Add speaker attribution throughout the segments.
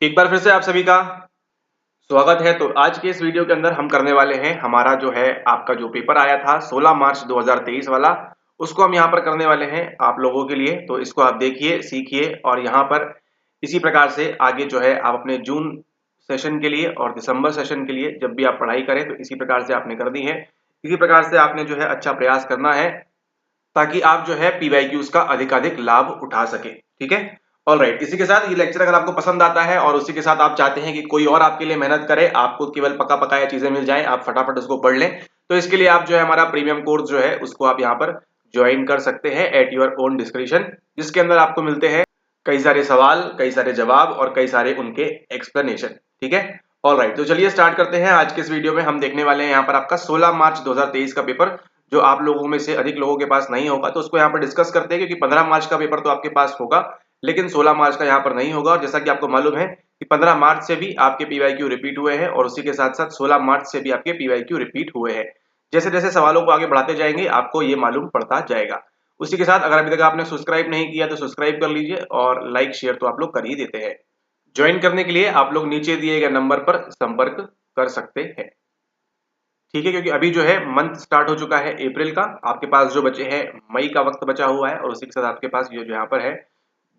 Speaker 1: एक बार फिर से आप सभी का स्वागत है। तो आज के इस वीडियो के अंदर हम करने वाले हैं हमारा जो है आपका जो पेपर आया था 16 मार्च 2023 वाला, उसको हम यहाँ पर करने वाले हैं आप लोगों के लिए। तो इसको आप देखिए, सीखिए और यहाँ पर इसी प्रकार से आगे जो है आप अपने जून सेशन के लिए और दिसंबर सेशन के लिए जब भी आप पढ़ाई करें तो इसी प्रकार से आपने कर दी है। इसी प्रकार से आपने जो है अच्छा प्रयास करना है ताकि आप जो है पीवाईक्यूज का अधिकाधिक लाभ उठा सके। ठीक है, ऑल राइट। इसी के साथ ये लेक्चर अगर आपको पसंद आता है और उसी के साथ आप चाहते हैं कि कोई और आपके लिए मेहनत करे, आपको केवल पका पकाया चीजें मिल जाएं, आप फटाफट उसको पढ़ लें, तो इसके लिए आप जो है हमारा प्रीमियम कोर्स जो है उसको आप यहाँ पर ज्वाइन कर सकते हैं एट योर ओन डिस्क्रिप्शन, जिसके अंदर आपको मिलते हैं कई सारे सवाल, कई सारे जवाब और कई सारे उनके एक्सप्लेनेशन। ठीक है, ऑल राइट। तो चलिए स्टार्ट करते हैं। आज के इस वीडियो में हम देखने वाले हैं यहाँ पर आपका 16 मार्च 2023 का पेपर, जो आप लोगों में से अधिक लोगों के पास नहीं होगा तो उसको यहाँ पर डिस्कस करते हैं, क्योंकि 15 मार्च का पेपर तो आपके पास होगा लेकिन 16 मार्च का यहाँ पर नहीं होगा। और जैसा कि आपको मालूम है कि 15 मार्च से भी आपके पीवाईक्यू रिपीट हुए हैं और उसी के साथ साथ 16 मार्च से भी आपके पीवाईक्यू रिपीट हुए हैं। जैसे जैसे सवालों को आगे बढ़ाते जाएंगे आपको ये मालूम पड़ता जाएगा। उसी के साथ अगर अभी तक आपने सब्सक्राइब नहीं किया तो सब्सक्राइब कर लीजिए और लाइक शेयर तो आप लोग कर ही देते हैं। ज्वाइन करने के लिए आप लोग नीचे दिए गए नंबर पर संपर्क कर सकते हैं। ठीक है, क्योंकि अभी जो है मंथ स्टार्ट हो चुका है अप्रैल का, आपके पास जो बचे हैं मई का वक्त बचा हुआ है और उसी के साथ आपके पास ये जो यहाँ पर है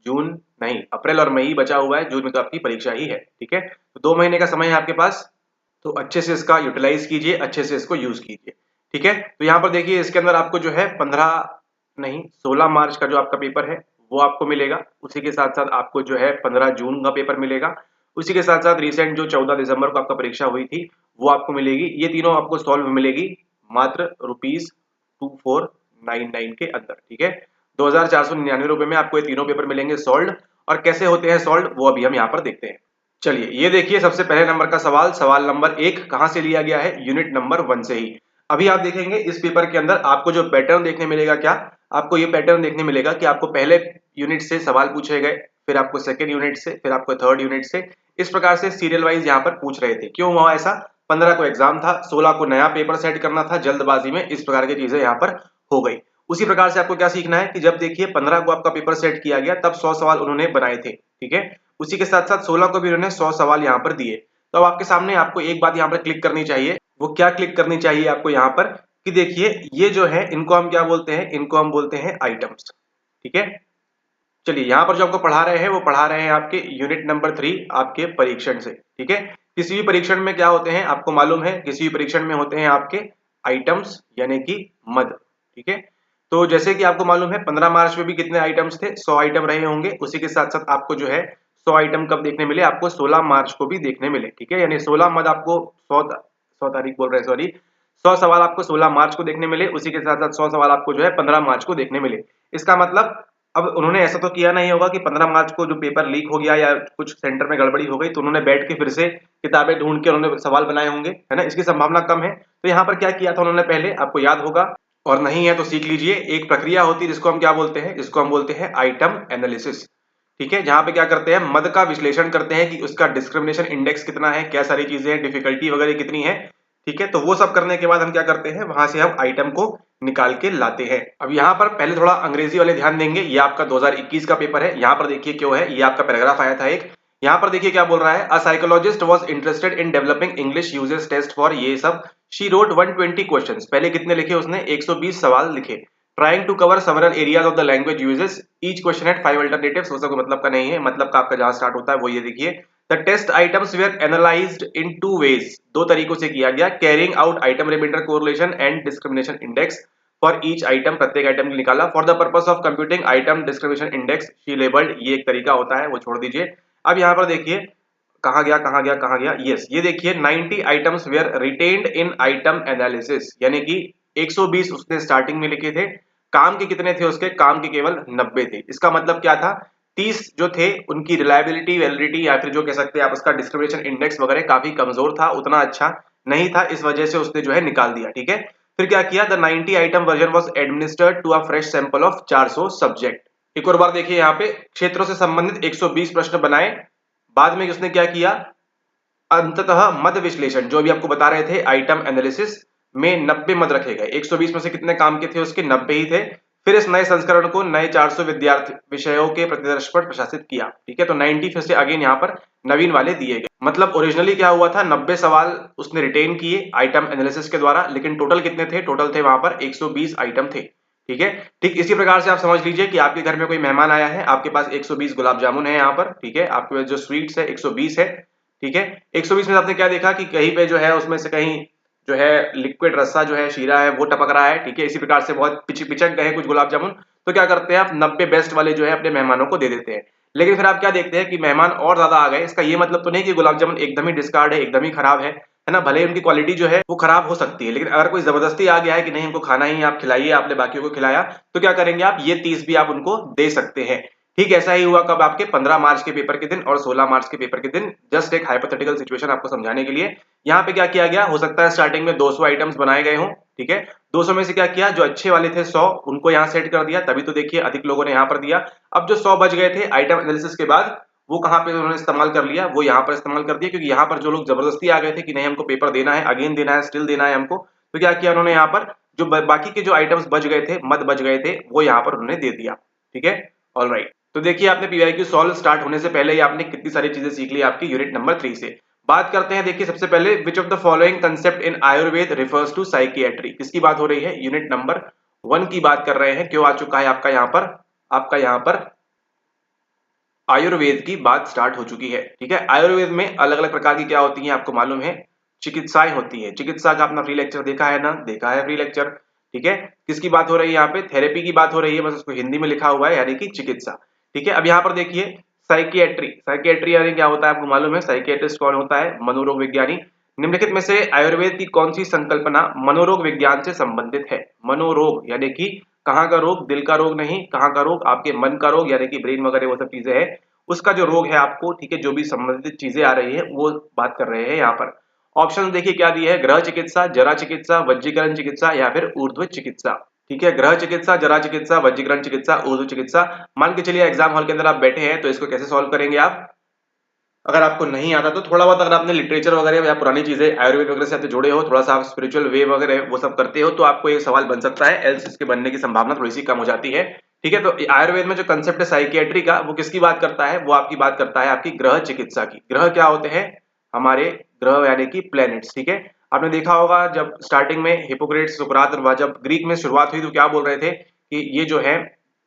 Speaker 1: जून नहीं, अप्रैल और मई बचा हुआ है। जून में तो आपकी परीक्षा ही है। ठीक है, तो 2 महीने का समय है आपके पास, तो अच्छे से इसका यूटिलाइज कीजिए, अच्छे से इसको यूज कीजिए। ठीक है, तो यहाँ पर देखिए इसके अंदर आपको जो है 15 नहीं 16 मार्च का जो आपका पेपर है वो आपको मिलेगा। उसी के साथ साथ आपको जो है 15 जून का पेपर मिलेगा। उसी के साथ साथ रिसेंट जो 14 दिसंबर को आपका परीक्षा हुई थी वो आपको मिलेगी। ये तीनों आपको सॉल्व मिलेगी मात्र ₹2499 के अंदर। ठीक है, 2499 में आपको ये तीनों पेपर मिलेंगे सॉल्व। और कैसे होते हैं सॉल्व वो अभी हम यहाँ पर देखते हैं। चलिए ये देखिए, सबसे पहले नंबर का सवाल, सवाल नंबर 1 कहां से लिया गया है? यूनिट नंबर 1 से ही। अभी आप देखेंगे इस पेपर के अंदर आपको जो पैटर्न देखने मिलेगा, क्या आपको ये पैटर्न देखने मिलेगा कि आपको पहले यूनिट से सवाल पूछे गए, फिर आपको सेकंड यूनिट से, फिर आपको थर्ड यूनिट से, इस प्रकार से सीरियल वाइज यहाँ पर पूछ रहे थे। क्यों हुआ ऐसा? 15 को एग्जाम था, 16 को नया पेपर सेट करना था, जल्दबाजी में इस प्रकार की चीजें यहाँ पर हो गई। उसी प्रकार से आपको क्या सीखना है कि जब देखिए 15 को आपका पेपर सेट किया गया तब 100 सवाल उन्होंने बनाए थे। ठीक है, उसी के साथ साथ 16 को भी उन्होंने 100 सवाल यहाँ पर दिए। तो अब आपके सामने आपको एक बात यहाँ पर क्लिक करनी चाहिए। वो क्या क्लिक करनी चाहिए आपको यहाँ पर कि देखिए ये जो है इनको हम क्या बोलते हैं? इनको हम बोलते हैं आइटम्स। ठीक है, चलिए यहाँ पर जो आपको पढ़ा रहे हैं वो पढ़ा रहे हैं आपके यूनिट नंबर 3 आपके परीक्षण से। ठीक है, किसी भी परीक्षण में क्या होते हैं आपको मालूम है? किसी भी परीक्षण में होते हैं आपके आइटम्स यानी कि मद। ठीक है, तो जैसे कि आपको मालूम है 15 मार्च में भी कितने आइटम्स थे? 100 आइटम रहे होंगे। उसी के साथ साथ आपको जो है 100 आइटम कब देखने मिले? आपको 16 मार्च को भी देखने मिले। ठीक है, यानी 16 मद आपको 100 तारीख बोल रहे हैं, सॉरी, 100 सवाल आपको 16 मार्च को देखने मिले। उसी के साथ साथ 100 सवाल आपको जो है 15 मार्च को देखने मिले। इसका मतलब अब उन्होंने ऐसा तो किया नहीं होगा कि 15 मार्च को जो पेपर लीक हो गया या कुछ सेंटर में गड़बड़ी हो गई तो उन्होंने बैठ के फिर से किताबें ढूंढ के उन्होंने सवाल बनाए होंगे, है ना? इसकी संभावना कम है। तो यहाँ पर क्या किया था उन्होंने पहले, आपको याद होगा, और नहीं है तो सीख लीजिए। एक प्रक्रिया होती है जिसको हम क्या बोलते हैं? इसको हम बोलते हैं आइटम एनालिसिस। ठीक है, जहां पे क्या करते हैं? मद का विश्लेषण करते हैं कि उसका डिस्क्रिमिनेशन इंडेक्स कितना है, क्या सारी चीजें हैं, डिफिकल्टी वगैरह कितनी है। ठीक है, तो वो सब करने के बाद हम क्या करते हैं? वहां से हम आइटम को निकाल के लाते हैं। अब यहाँ पर पहले थोड़ा अंग्रेजी वाले ध्यान देंगे। ये आपका 2021 का पेपर है। यहाँ पर देखिए क्यों है, ये आपका पैराग्राफ आया था एक। यहाँ पर देखिए क्या बोल रहा है, a psychologist was interested in developing English usages test for ये सब। She wrote 120 questions. पहले कितने लिखे उसने? 120 सवाल लिखे। Trying to cover several areas of the language usages, each question had 5 alternatives. वो सब मतलब का नहीं है, मतलब का आपका जहां स्टार्ट होता है वो ये देखिए। The test items were analyzed in two ways. दो तरीकों से किया गया, carrying out item reminder correlation and discrimination index for each item. प्रत्येक आइटम निकाला। For the purpose of computing item discrimination index she labelled. ये एक तरीका होता है, वो छोड़ दीजिए। अब यहाँ पर देखिए कहा गया कहा गया कहा गया, यस ये देखिए 90 items were retained in item analysis, यानी कि 120 उसने स्टार्टिंग में लिखे थे। काम के कितने थे उसके? काम के केवल 90 थे। इसका मतलब क्या था? 30 जो थे उनकी रिलायबिलिटी, वैलिडिटी या फिर जो कह सकते हैं आप उसका डिस्क्रिमिनेशन इंडेक्स वगैरह काफी कमजोर था, उतना अच्छा नहीं था। इस वजह से उसने जो है निकाल दिया। ठीक है, फिर क्या किया? The 90 item version was administered to a fresh sample of 400 subject. एक और बार देखिए, यहाँ पे क्षेत्रों से संबंधित 120 प्रश्न बनाए। बाद में उसने क्या किया? अंततः मद विश्लेषण, जो भी आपको बता रहे थे आइटम एनालिसिस में 90 मद रखे गए। 120 में से कितने काम के थे उसके? 90 ही थे। फिर इस नए संस्करण को नए 400 विद्यार्थी विषयों के प्रतिदर्श पर प्रशासित किया। ठीक है, तो 90 फिर से अगेन यहाँ पर नवीन वाले दिए गए। मतलब ओरिजिनली क्या हुआ था, 90 सवाल उसने रिटेन किए आइटम एनालिसिस के द्वारा, लेकिन टोटल कितने थे, टोटल थे वहां पर 120 आइटम थे। ठीक है, ठीक इसी प्रकार से आप समझ लीजिए कि आपके घर में कोई मेहमान आया है, आपके पास 120 गुलाब जामुन है यहाँ पर। ठीक है, आपके पास जो स्वीट्स है 120 है। ठीक है, 120 में आपने क्या देखा कि कहीं पे जो है उसमें से कहीं जो है लिक्विड रस्सा जो है शीरा है वो टपक रहा है। ठीक है, इसी प्रकार से बहुत पिचक गए कुछ गुलाब जामुन, तो क्या करते हैं आप 90 बेस्ट वाले जो है अपने मेहमानों को दे देते हैं। लेकिन फिर आप क्या देखते हैं कि मेहमान और ज्यादा आ गए। इसका ये मतलब तो नहीं कि गुलाब जामुन एकदम ही डिस्कार्ड है, एकदम ही खराब है ना, भले ही उनकी क्वालिटी जो है वो खराब हो सकती है, लेकिन अगर कोई जबरदस्ती आ गया है कि नहीं हमको खाना ही, आप खिलाइए, आपने बाकियों को खिलाया, तो क्या करेंगे आप, ये 30 भी आप उनको दे सकते हैं। ठीक ऐसा ही हुआ कब, आपके 15 मार्च के पेपर के दिन और 16 मार्च के पेपर के दिन। जस्ट एक हाइपोथेटिकल सिचुएशन आपको समझाने के लिए यहाँ पे क्या किया गया, हो सकता है स्टार्टिंग में 200 आइटम्स बनाए गए हों। ठीक है, 200 में से क्या किया, जो अच्छे वाले थे 100 उनको यहाँ सेट कर दिया, तभी तो देखिए अधिक लोगों ने यहाँ पर दिया। अब जो 100 बच गए थे आइटम एनालिसिस के बाद, वो कहाँ पे उन्होंने इस्तेमाल कर लिया, वो यहाँ पर इस्तेमाल कर दिया, क्योंकि यहाँ पर जो लोग जबरदस्ती आ गए थे कि नहीं हमको पेपर देना है, अगेन देना है, स्टिल देना है हमको, तो क्या किया उन्होंने यहाँ पर जो बाकी के जो आइटम्स बच गए थे, मद बच गए थे, वो यहाँ पर उन्होंने दे दिया। ठीक है, ऑलराइट। तो देखिए आपने पीवाईक्यू सॉल्व स्टार्ट होने से पहले ही आपने कितनी सारी चीजें सीख ली आपकी यूनिट नंबर 3 से। बात करते हैं, देखिए सबसे पहले which of the following concept in Ayurveda refers to psychiatry, किसकी बात हो रही है, यूनिट नंबर 1 की बात कर रहे हैं। क्यों आ चुका है आपका यहाँ पर आयुर्वेद की बात स्टार्ट हो चुकी है। ठीक है, आयुर्वेद में अलग अलग प्रकार की क्या होती है आपको मालूम है, चिकित्साएं होती है। चिकित्सा का अपना फ्री लेक्चर देखा है ना, देखा है फ्री लेक्चर। ठीक है, किसकी बात हो रही है यहाँ पे, थेरेपी की बात हो रही है, बस उसको हिंदी में लिखा हुआ है यानी कि चिकित्सा। ठीक है, अब यहाँ पर देखिए साइकियाट्री, साइकियाट्री यानी क्या होता है आपको मालूम है, साइकियाट्रिस्ट कौन होता है, मनोरोग विज्ञानी। निम्नलिखित में से आयुर्वेद की कौन सी संकल्पना मनोरोग विज्ञान से संबंधित है। मनोरोग यानी कि कहाँ का रोग, दिल का रोग नहीं, कहाँ का रोग, आपके मन का रोग यानी कि ब्रेन वगैरह वो सब चीजें है, उसका जो रोग है आपको। ठीक है, जो भी संबंधित चीजें आ रही है वो बात कर रहे हैं यहाँ पर। ऑप्शन देखिए क्या दिए है, ग्रह चिकित्सा, जरा चिकित्सा, वज्जीकरण चिकित्सा या फिर ऊर्ध्व चिकित्सा। ठीक है, ग्रह चिकित्सा, जरा चिकित्सा, वज्जीकरण चिकित्सा, ऊर्ध्व चिकित्सा। मान के चलिए एग्जाम हॉल के अंदर आप बैठे हैं, तो इसको कैसे सॉल्व करेंगे आप, अगर आपको नहीं आता तो थोड़ा बहुत अगर आपने लिटरेचर वगैरह या पुरानी चीजें आयुर्वेद वगैरह से आप जुड़े हो, थोड़ा सा आप स्पिरिचुअल वे वगैरह वो सब करते हो, तो आपको ये सवाल बन सकता है, एल्स इसके बनने की संभावना थोड़ी सी कम हो जाती है। ठीक है, तो आयुर्वेद में जो कंसेप्ट है साइकियाट्री का, वो किसकी बात करता है, वो आपकी बात करता है आपकी ग्रह चिकित्सा की। ग्रह क्या होते हैं, हमारे ग्रह यानी कि प्लैनेट्स। ठीक है, आपने देखा होगा जब स्टार्टिंग में हिपोक्रेट्स, सुकरात और जब ग्रीक में शुरुआत हुई तो क्या बोल रहे थे कि ये जो है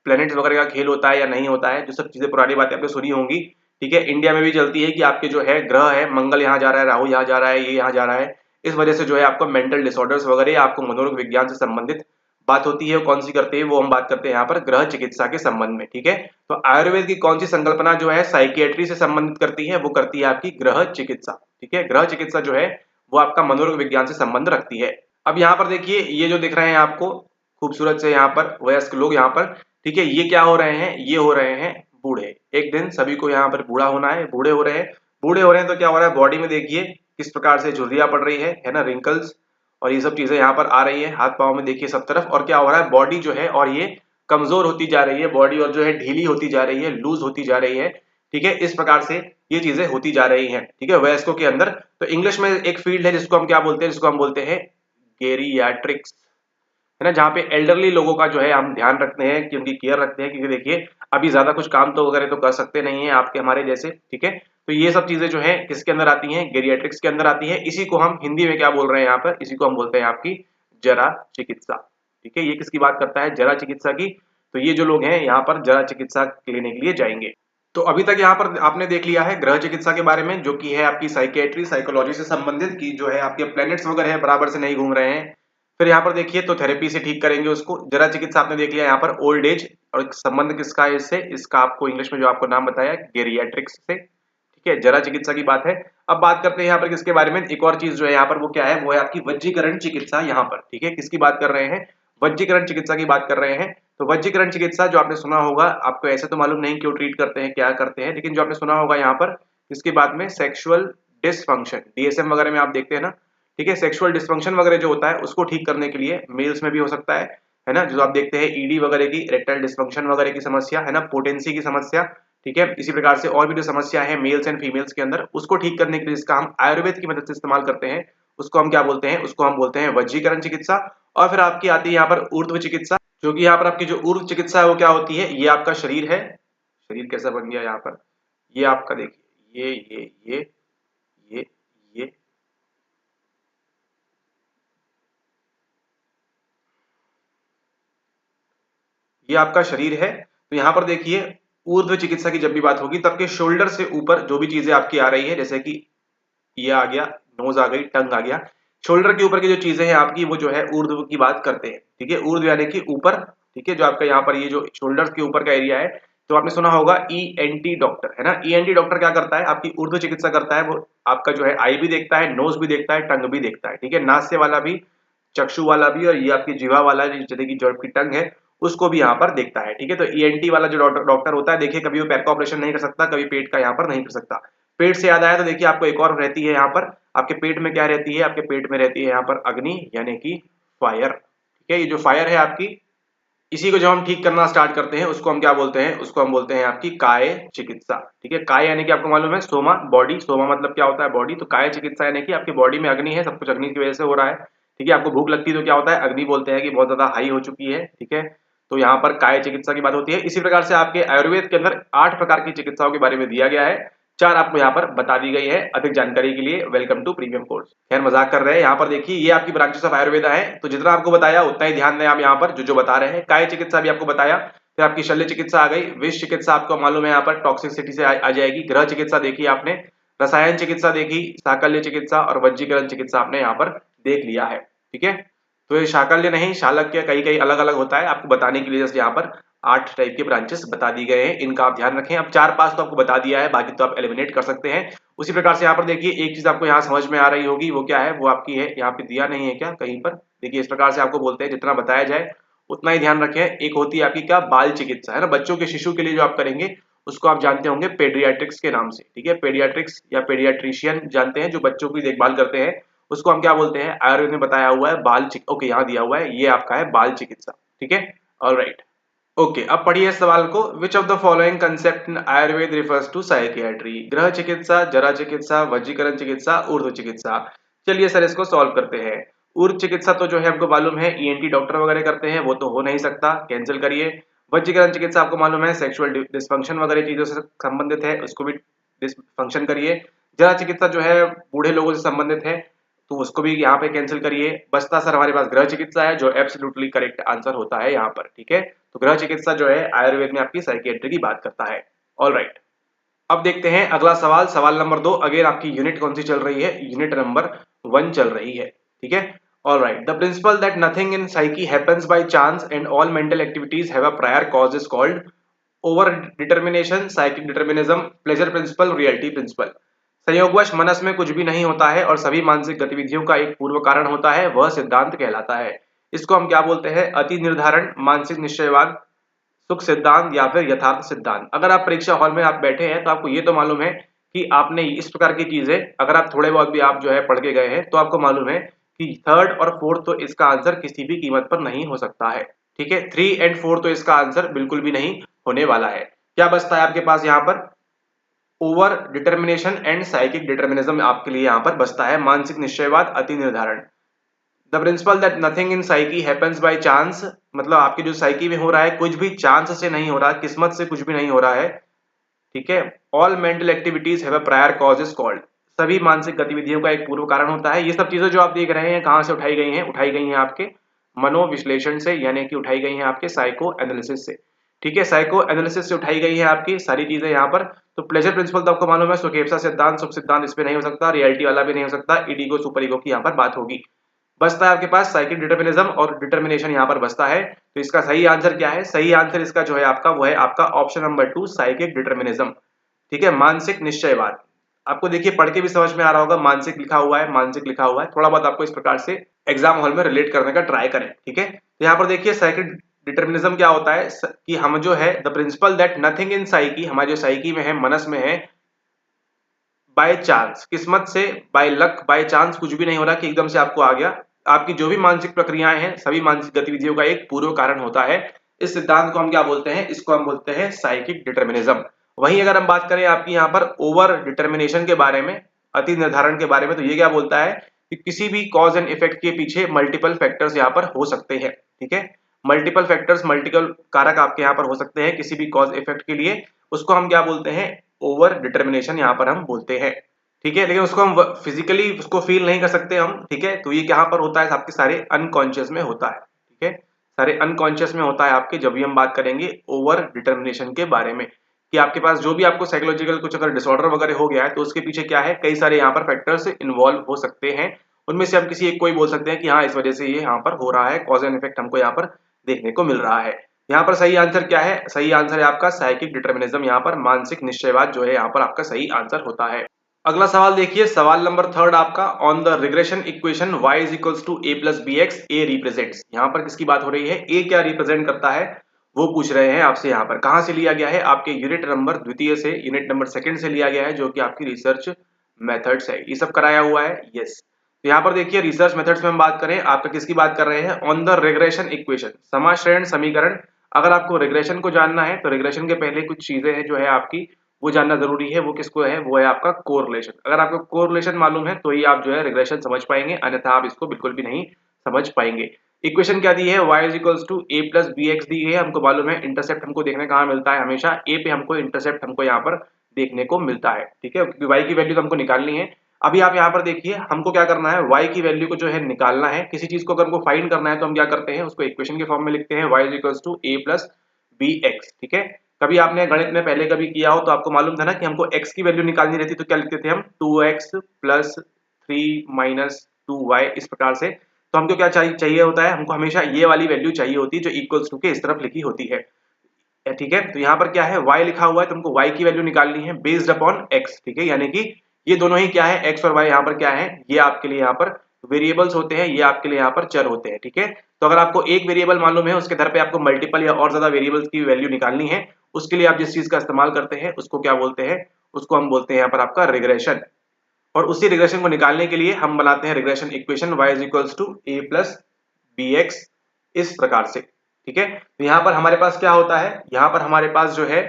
Speaker 1: प्लैनेट्स वगैरह का खेल होता है या नहीं होता है, जो सब चीजें पुरानी बातें आपने सुनी होंगी। ठीक है, इंडिया में भी चलती है कि आपके जो है ग्रह है, मंगल यहाँ जा रहा है, राहु यहाँ जा रहा है, ये यहाँ जा रहा है, इस वजह से जो है आपको मेंटल डिसऑर्डर्स वगैरह आपको मनोरोग विज्ञान से संबंधित बात होती है। कौन सी करते हैं वो हम बात करते हैं यहाँ पर ग्रह चिकित्सा के संबंध में। ठीक है, तो आयुर्वेद की कौन सी संकल्पना जो है साइकियाट्री से संबंधित करती है, वो करती है आपकी ग्रह चिकित्सा। ठीक है, ग्रह चिकित्सा जो है वो आपका मनोरोग विज्ञान से संबंध रखती है। अब यहाँ पर देखिए ये जो दिख रहे हैं आपको खूबसूरत से यहाँ पर वयस्क लोग यहाँ पर, ठीक है, ये क्या हो रहे हैं, ये हो रहे हैं बूढ़े। एक दिन सभी को यहाँ पर बूढ़ा होना है, बूढ़े हो रहे हैं। बूढ़े हो रहे हैं तो क्या हो रहा है, बॉडी में देखिए किस प्रकार से झुर्रियां पड़ रही है ना, रिंकल्स और ये सब चीजें यहाँ पर आ रही है, हाथ पांव में देखिए सब तरफ। और क्या हो रहा है, बॉडी जो है और ये कमजोर होती जा रही है बॉडी, और जो है ढीली होती जा रही है, लूज होती जा रही है। ठीक है, इस प्रकार से ये चीजें होती जा रही हैं। ठीक है, वयस्कों के अंदर। तो इंग्लिश में एक फील्ड है जिसको हम क्या बोलते हैं, जिसको हम बोलते हैं गेरियाट्रिक्स, है ना, जहाँ पे एल्डरली लोगों का जो है हम ध्यान रखते हैं कि उनकी केयर रखते हैं, क्योंकि देखिए अभी ज्यादा कुछ काम तो वगैरह तो कर सकते नहीं है आपके हमारे जैसे। ठीक है, तो ये सब चीजें जो है किसके अंदर आती हैं, गेरियाट्रिक्स के अंदर आती है। इसी को हम हिंदी में क्या बोल रहे हैं यहाँ पर, इसी को हम बोलते हैं आपकी जरा चिकित्सा। ठीक है, ये किसकी बात करता है, जरा चिकित्सा की। तो ये जो लोग हैं यहाँ पर जरा चिकित्सा लेने के लिए जाएंगे। तो अभी तक यहाँ पर आपने देख लिया है ग्रह चिकित्सा के बारे में, जो कि है आपकी साइकियाट्री, साइकोलॉजी से संबंधित, की जो है आपके प्लैनेट्स वगैरह है बराबर से नहीं घूम रहे हैं। फिर यहाँ पर देखिए तो थेरेपी से ठीक करेंगे उसको। जरा चिकित्सा आपने देख लिया यहाँ पर ओल्ड एज, और संबंध किसका है इससे, इसका आपको इंग्लिश में जो आपको नाम बताया गेरियाट्रिक्स से। ठीक है, जरा चिकित्सा की बात है। अब बात करते हैं यहाँ पर किसके बारे में, एक और चीज जो है यहाँ पर वो क्या है, वो है आपकी वज्जीकरण चिकित्सा यहाँ पर। ठीक है, किसकी बात कर रहे हैं, वज्जीकरण चिकित्सा की बात कर रहे हैं। तो वज्जीकरण चिकित्सा जो आपने सुना होगा, आपको ऐसे तो मालूम नहीं क्यों ट्रीट करते हैं, क्या करते हैं, लेकिन जो आपने सुना होगा यहाँ पर इसके बाद में सेक्सुअल डिसफंक्शन, डीएसएम वगैरह में आप देखते हैं ना। ठीक है, सेक्सुअल डिसफंक्शन वगैरह जो होता है उसको ठीक करने के लिए, मेल्स में भी हो सकता है ना, जो आप देखते हैं ईडी वगैरह की, इरेक्टाइल डिसफंक्शन वगैरह की समस्या है ना, पोटेंसी की समस्या। ठीक है, इसी प्रकार से और भी जो समस्या है मेल्स एंड फीमेल्स के अंदर, उसको ठीक करने के लिए जिसका हम आयुर्वेद की मदद से इस्तेमाल करते हैं, उसको हम क्या बोलते हैं, उसको हम बोलते हैं वज्जीकरण चिकित्सा। और फिर आपकी आती है यहाँ पर ऊर्ध्व चिकित्सा, जो कि यहाँ पर आपकी जो ऊर्ध्व चिकित्सा है वो क्या होती है, ये आपका शरीर है। शरीर कैसा बन गया यहाँ पर, ये आपका देखिए ये ये ये आपका शरीर है। तो यहाँ पर देखिए ऊर्ध्व चिकित्सा की जब भी बात होगी तो आपके शोल्डर से ऊपर जो भी चीजें आपकी आ रही है, जैसे कि ये आ गया, नोज आ गई, टंग आ गया, शोल्डर के ऊपर की जो चीजें हैं आपकी वो जो है ऊर्ध्व की बात करते हैं। ठीक है, ऊर्ध्व यानी कि ऊपर। ठीक है, जो आपका यहाँ पर ये जो शोल्डर के ऊपर का एरिया है, तो आपने सुना होगा ईएनटी डॉक्टर, है ना। ईएनटी डॉक्टर क्या करता है, आपकी ऊर्ध्व चिकित्सा करता है। वो आपका जो है आई भी देखता है, नोज भी देखता है, टंग भी देखता है। ठीक है, नास्य वाला भी, चक्षु वाला भी, और ये आपकी जीवा वाला जैसे कि जो आपकी टंग है उसको भी यहाँ पर देखता है। ठीक है, तो ईएनटी वाला जो डॉक्टर होता है, देखिए कभी वो पैर का ऑपरेशन नहीं कर सकता, कभी पेट का यहाँ पर नहीं कर सकता। पेट से याद आया तो देखिए आपको एक और रहती है यहाँ पर, आपके पेट में क्या रहती है, आपके पेट में रहती है यहाँ पर अग्नि यानी कि फायर। ठीक है, ये जो फायर है आपकी, इसी को जब हम ठीक करना स्टार्ट करते हैं उसको हम क्या बोलते हैं, उसको हम बोलते हैं आपकी काय चिकित्सा। ठीक है, काय यानी कि आपको मालूम है सोमा, बॉडी, सोमा मतलब क्या होता है, बॉडी। तो काय चिकित्सा यानी कि आपकी बॉडी में अग्नि है, सब कुछ अग्नि की वजह से हो रहा है। ठीक है, आपको भूख लगती है तो क्या होता है, अग्नि बोलते हैं कि बहुत ज्यादा हाई हो चुकी है। ठीक है, तो यहाँ पर काय चिकित्सा की बात होती है। इसी प्रकार से आपके आयुर्वेद के अंदर 8 प्रकार की चिकित्साओं के बारे में दिया गया है, 4 आपको यहाँ पर बता दी गई है। अधिक जानकारी के लिए वेलकम टू प्रीमियम कोर्स। खैर मजाक कर रहे हैं, यहाँ पर देखिए ये आपकी ब्रांचेस ऑफ आयुर्वेदा है, तो जितना आपको बताया उतना ही ध्यान दें आप यहाँ पर जो जो बता रहे हैं। काय चिकित्सा भी आपको बताया, फिर आपकी शल्य चिकित्सा आ गई, विष चिकित्सा आपको मालूम है यहाँ पर टॉक्सिसिटी से आ जाएगी, गृह चिकित्सा देखी आपने, रसायन चिकित्सा देखी, साकल्य चिकित्सा और वज्जीकरण चिकित्सा आपने यहाँ पर देख लिया है। ठीक है, तो ये शाकल्य नहीं शालक्य कई कई अलग अलग होता है, आपको बताने के लिए जस्ट यहाँ पर 8 टाइप के ब्रांचेस बता दी गए हैं, इनका आप ध्यान रखें। अब 4-5 तो आपको बता दिया है, बाकी तो आप एलिमिनेट कर सकते हैं। उसी प्रकार से यहाँ पर देखिए एक चीज आपको यहाँ समझ में आ रही होगी, वो क्या है, वो आपकी है, यहाँ पे दिया नहीं है क्या कहीं पर, देखिए इस प्रकार से आपको बोलते हैं जितना बताया जाए उतना ही ध्यान रखें। एक होती है आपकी क्या, बाल चिकित्सा, है ना, बच्चों के शिशु के लिए जो आप करेंगे उसको आप जानते होंगे पेडियाट्रिक्स के नाम से। ठीक है, पेडियाट्रिक्स या पेडियाट्रिशियन जानते हैं, जो बच्चों की देखभाल करते हैं उसको हम क्या बोलते हैं, आयुर्वेद में बताया हुआ है बाल चिकित्सा। ओके, यहाँ दिया हुआ है, ये आपका है बाल चिकित्सा। ठीक है, ऑलराइट, ओके। अब पढ़िए इस सवाल को, which of the following concept in Ayurveda refers to psychiatry, गृह चिकित्सा, जरा चिकित्सा, वजीकरण चिकित्सा, ऊर्ध्व चिकित्सा। चलिए सर इसको सॉल्व करते हैं। ऊर्ध्व चिकित्सा तो जो है हमको मालूम है ईएनटी डॉक्टर वगैरह करते हैं, वो तो हो नहीं सकता, कैंसिल करिए। वजीकरण चिकित्सा आपको मालूम है सेक्सुअल डिस्फंक्शन वगैरह चीजों से संबंधित है, उसको भी डिस्फंक्शन करिए। जरा चिकित्सा जो है बूढ़े लोगों से संबंधित है, तो उसको भी यहाँ पे कैंसिल करिए। बचता सर हमारे पास गृह चिकित्सा है, जो एब्सोल्युटली करेक्ट आंसर होता है यहाँ पर। ठीक है, तो गृह चिकित्सा जो है आयुर्वेद में आपकी साइकियाट्री की बात करता है। ऑलराइट, अब देखते हैं अगला सवाल, सवाल नंबर 2। अगेन आपकी यूनिट कौन सी चल रही है, यूनिट नंबर 1 चल रही है। ठीक है, alright, the principle that nothing in psyche happens by chance and all mental activities have a prior cause is called over determination, psychic determinism, pleasure principle, reality principle. संयोगवश मनस में कुछ भी नहीं होता है और सभी मानसिक गतिविधियों का एक पूर्व कारण होता है, वह सिद्धांत कहलाता है। इसको हम क्या बोलते हैं, अति निर्धारण, मानसिक निश्चयवाद, सुख सिद्धांत या फिर यथार्थ सिद्धांत। अगर आप परीक्षा हॉल में आप बैठे हैं तो आपको ये तो मालूम है कि आपने इस प्रकार की चीजें, अगर आप थोड़े बहुत भी आप जो है पढ़ के गए हैं तो आपको मालूम है कि थर्ड और फोर्थ तो इसका आंसर किसी भी कीमत पर नहीं हो सकता है। ठीक है, 3 एंड 4 तो इसका आंसर बिल्कुल भी नहीं होने वाला है। क्या बचता है आपके पास यहाँ पर, over determination and psychic determinism आपके लिए यहाँ पर बचता है, मानसिक निश्चयवाद, अति निर्धारण। The principle that nothing in psyche happens by chance, मतलब आपकी जो साइकी में हो रहा है कुछ भी चांस से नहीं हो रहा, किस्मत से कुछ भी नहीं हो रहा है। ठीक है, all mental activities have a prior cause is called, सभी मानसिक गतिविधियों का एक पूर्व कारण होता है। ये सब चीजें जो आप देख रहे हैं कहाँ से उठाई गई हैं, उठाई गई हैं आपके मनोविश्लेषण से, यानी कि उठाई गई हैं आपके साइको एनालिसिस से। ठीक है, साइको एनालिसिस से उठाई गई है आपकी सारी चीजें यहाँ पर। तो प्लेजर प्रिंसिपल तो आपको मालूम है, सुखेप्सा सिद्धांत, सुख सिद्धांत इस पे नहीं हो सकता, रियलिटी वाला भी नहीं हो सकता, ईडीगो सुपर ईगो की यहाँ पर बात होगी। बचता है आपके पास साइकिक डिटर्मिनिज्म और डिटर्मिनेशन यहाँ पर बचता है। तो इसका सही आंसर क्या है, सही आंसर इसका जो है आपका वो है आपका ऑप्शन नंबर 2 साइकिक डिटर्मिनिज्म। ठीक है, मानसिक निश्चयवाद। आपको देखिए पढ़ के भी समझ में आ रहा होगा, मानसिक लिखा हुआ है, मानसिक लिखा हुआ है, थोड़ा बहुत आपको इस प्रकार से एग्जाम हॉल में रिलेट करने का ट्राई करें। ठीक है, तो यहाँ पर देखिए साइकिक डिटर्मिनिज्म क्या होता है कि हम जो है the principle that nothing in psyche, हमारी जो साइकी में है, मनस में है, बाय चांस, किस्मत से, बाय लक, बाय चांस कुछ भी नहीं हो रहा कि एकदम से आपको आ गया। आपकी जो भी मानसिक प्रक्रियाएं हैं सभी मानसिक गतिविधियों का एक पूर्व कारण होता है। इस सिद्धांत को हम क्या बोलते हैं, इसको हम बोलते हैं साइकिक डिटर्मिनिज्म। वहीं अगर हम बात करें आपकी यहाँ पर ओवर डिटर्मिनेशन के बारे में, अति निर्धारण के बारे में, तो ये क्या बोलता है कि किसी भी कॉज एंड इफेक्ट के पीछे मल्टीपल फैक्टर्स यहाँ पर हो सकते हैं। ठीक है, मल्टीपल फैक्टर्स, मल्टीपल कारक आपके यहाँ पर हो सकते हैं किसी भी कॉज इफेक्ट के लिए, उसको हम क्या बोलते हैं, ओवर डिटर्मिनेशन यहाँ पर हम बोलते हैं। ठीक है, लेकिन उसको हम फिजिकली उसको फील नहीं कर सकते हम। ठीक है, तो ये यहाँ पर होता है आपके सारे अनकॉन्शियस में होता है। ठीक है, सारे अनकॉन्शियस में होता है आपके, जब भी हम बात करेंगे ओवर डिटर्मिनेशन के बारे में, कि आपके पास जो भी आपको साइकोलॉजिकल कुछ अगर डिसऑर्डर वगैरह हो गया है तो उसके पीछे क्या है, कई सारे यहाँ पर फैक्टर्स इन्वॉल्व हो सकते हैं। उनमें से हम किसी एक को ही बोल सकते हैं कि हाँ इस वजह से ये यहाँ पर हो रहा है, कॉज एंड इफेक्ट हमको यहाँ पर देखने को मिल रहा है। यहाँ पर सही आंसर क्या है, सही आंसर है आपका साइकिक डिटर्मिनिज्म, यहाँ पर मानसिक निश्चयवाद जो है यहाँ पर आपका सही आंसर होता है। अगला सवाल देखिए, सवाल नंबर 3 आपका, on the regression equation y is equals to a plus B X, A represents, यहाँ पर किसकी बात हो रही है, a क्या रिप्रेजेंट करता है वो पूछ रहे हैं आपसे। यहाँ पर कहाँ से लिया गया है, आपके यूनिट नंबर द्वितीय से, यूनिट नंबर सेकंड से लिया गया है, जो कि आपकी रिसर्च मेथड्स है, ये सब कराया हुआ है। यस, तो यहाँ पर देखिए रिसर्च मेथड्स में हम बात करें, आपका किसकी बात कर रहे हैं, ऑन द रिग्रेशन इक्वेशन, समाश्रयण समीकरण। अगर आपको रिग्रेशन को जानना है तो रिग्रेशन के पहले कुछ चीजें हैं जो है आपकी वो जानना जरूरी है, वो किसको है, वो है आपका कोरिलेशन। अगर आपको कोरिलेशन मालूम है तो ही आप जो है रिग्रेशन समझ पाएंगे, अन्यथा आप इसको बिल्कुल भी नहीं समझ पाएंगे। इक्वेशन क्या दी है, y is equals to a plus B X दी है, हमको मालूम है इंटरसेप्ट हमको देखने कहाँ मिलता है, हमेशा a पे हमको इंटरसेप्ट हमको यहाँ पर देखने को मिलता है। ठीक है, क्योंकि y की वैल्यू तो हमको निकालनी है। अभी आप यहाँ पर देखिए हमको क्या करना है, y की वैल्यू को जो है निकालना है, किसी चीज को अगर हमको फाइंड करना है तो हम क्या करते हैं, उसको इक्वेशन के फॉर्म में लिखते हैं, y is equals to a plus B X. ठीक है, कभी आपने गणित में पहले कभी किया हो तो आपको मालूम था ना कि हमको x की वैल्यू निकालनी रहती तो क्या लिखते थे हम, 2x प्लस 3 माइनस 2y, इस प्रकार से। तो हमको क्या चाहिए होता है, हमको हमेशा ये वाली वैल्यू चाहिए होती है जो इक्वल्स टू के इस तरफ लिखी होती है। ठीक है, तो यहाँ पर क्या है, y लिखा हुआ है, तुमको y की वैल्यू निकालनी है बेस्ड अपॉन x। ठीक है, यानी कि ये दोनों ही क्या है, x और y यहाँ पर क्या है, ये आपके लिए यहाँ पर वेरिएबल्स होते हैं, ये आपके लिए यहाँ पर चर होते हैं। ठीक है, तो अगर आपको एक वेरिएबल मालूम है, उसके आधार पे आपको मल्टीपल या और ज्यादा वेरिएबल्स की वैल्यू निकालनी है, उसके लिए आप जिस चीज का इस्तेमाल करते हैं उसको क्या बोलते हैं, उसको हम बोलते हैं यहाँ पर आपका रिग्रेशन। और उसी रिग्रेशन को निकालने के लिए हम बनाते हैं regression equation y is equals to a plus B X, इस प्रकार से। ठीक है, तो यहाँ पर हमारे पास क्या होता है, यहाँ पर हमारे पास जो है,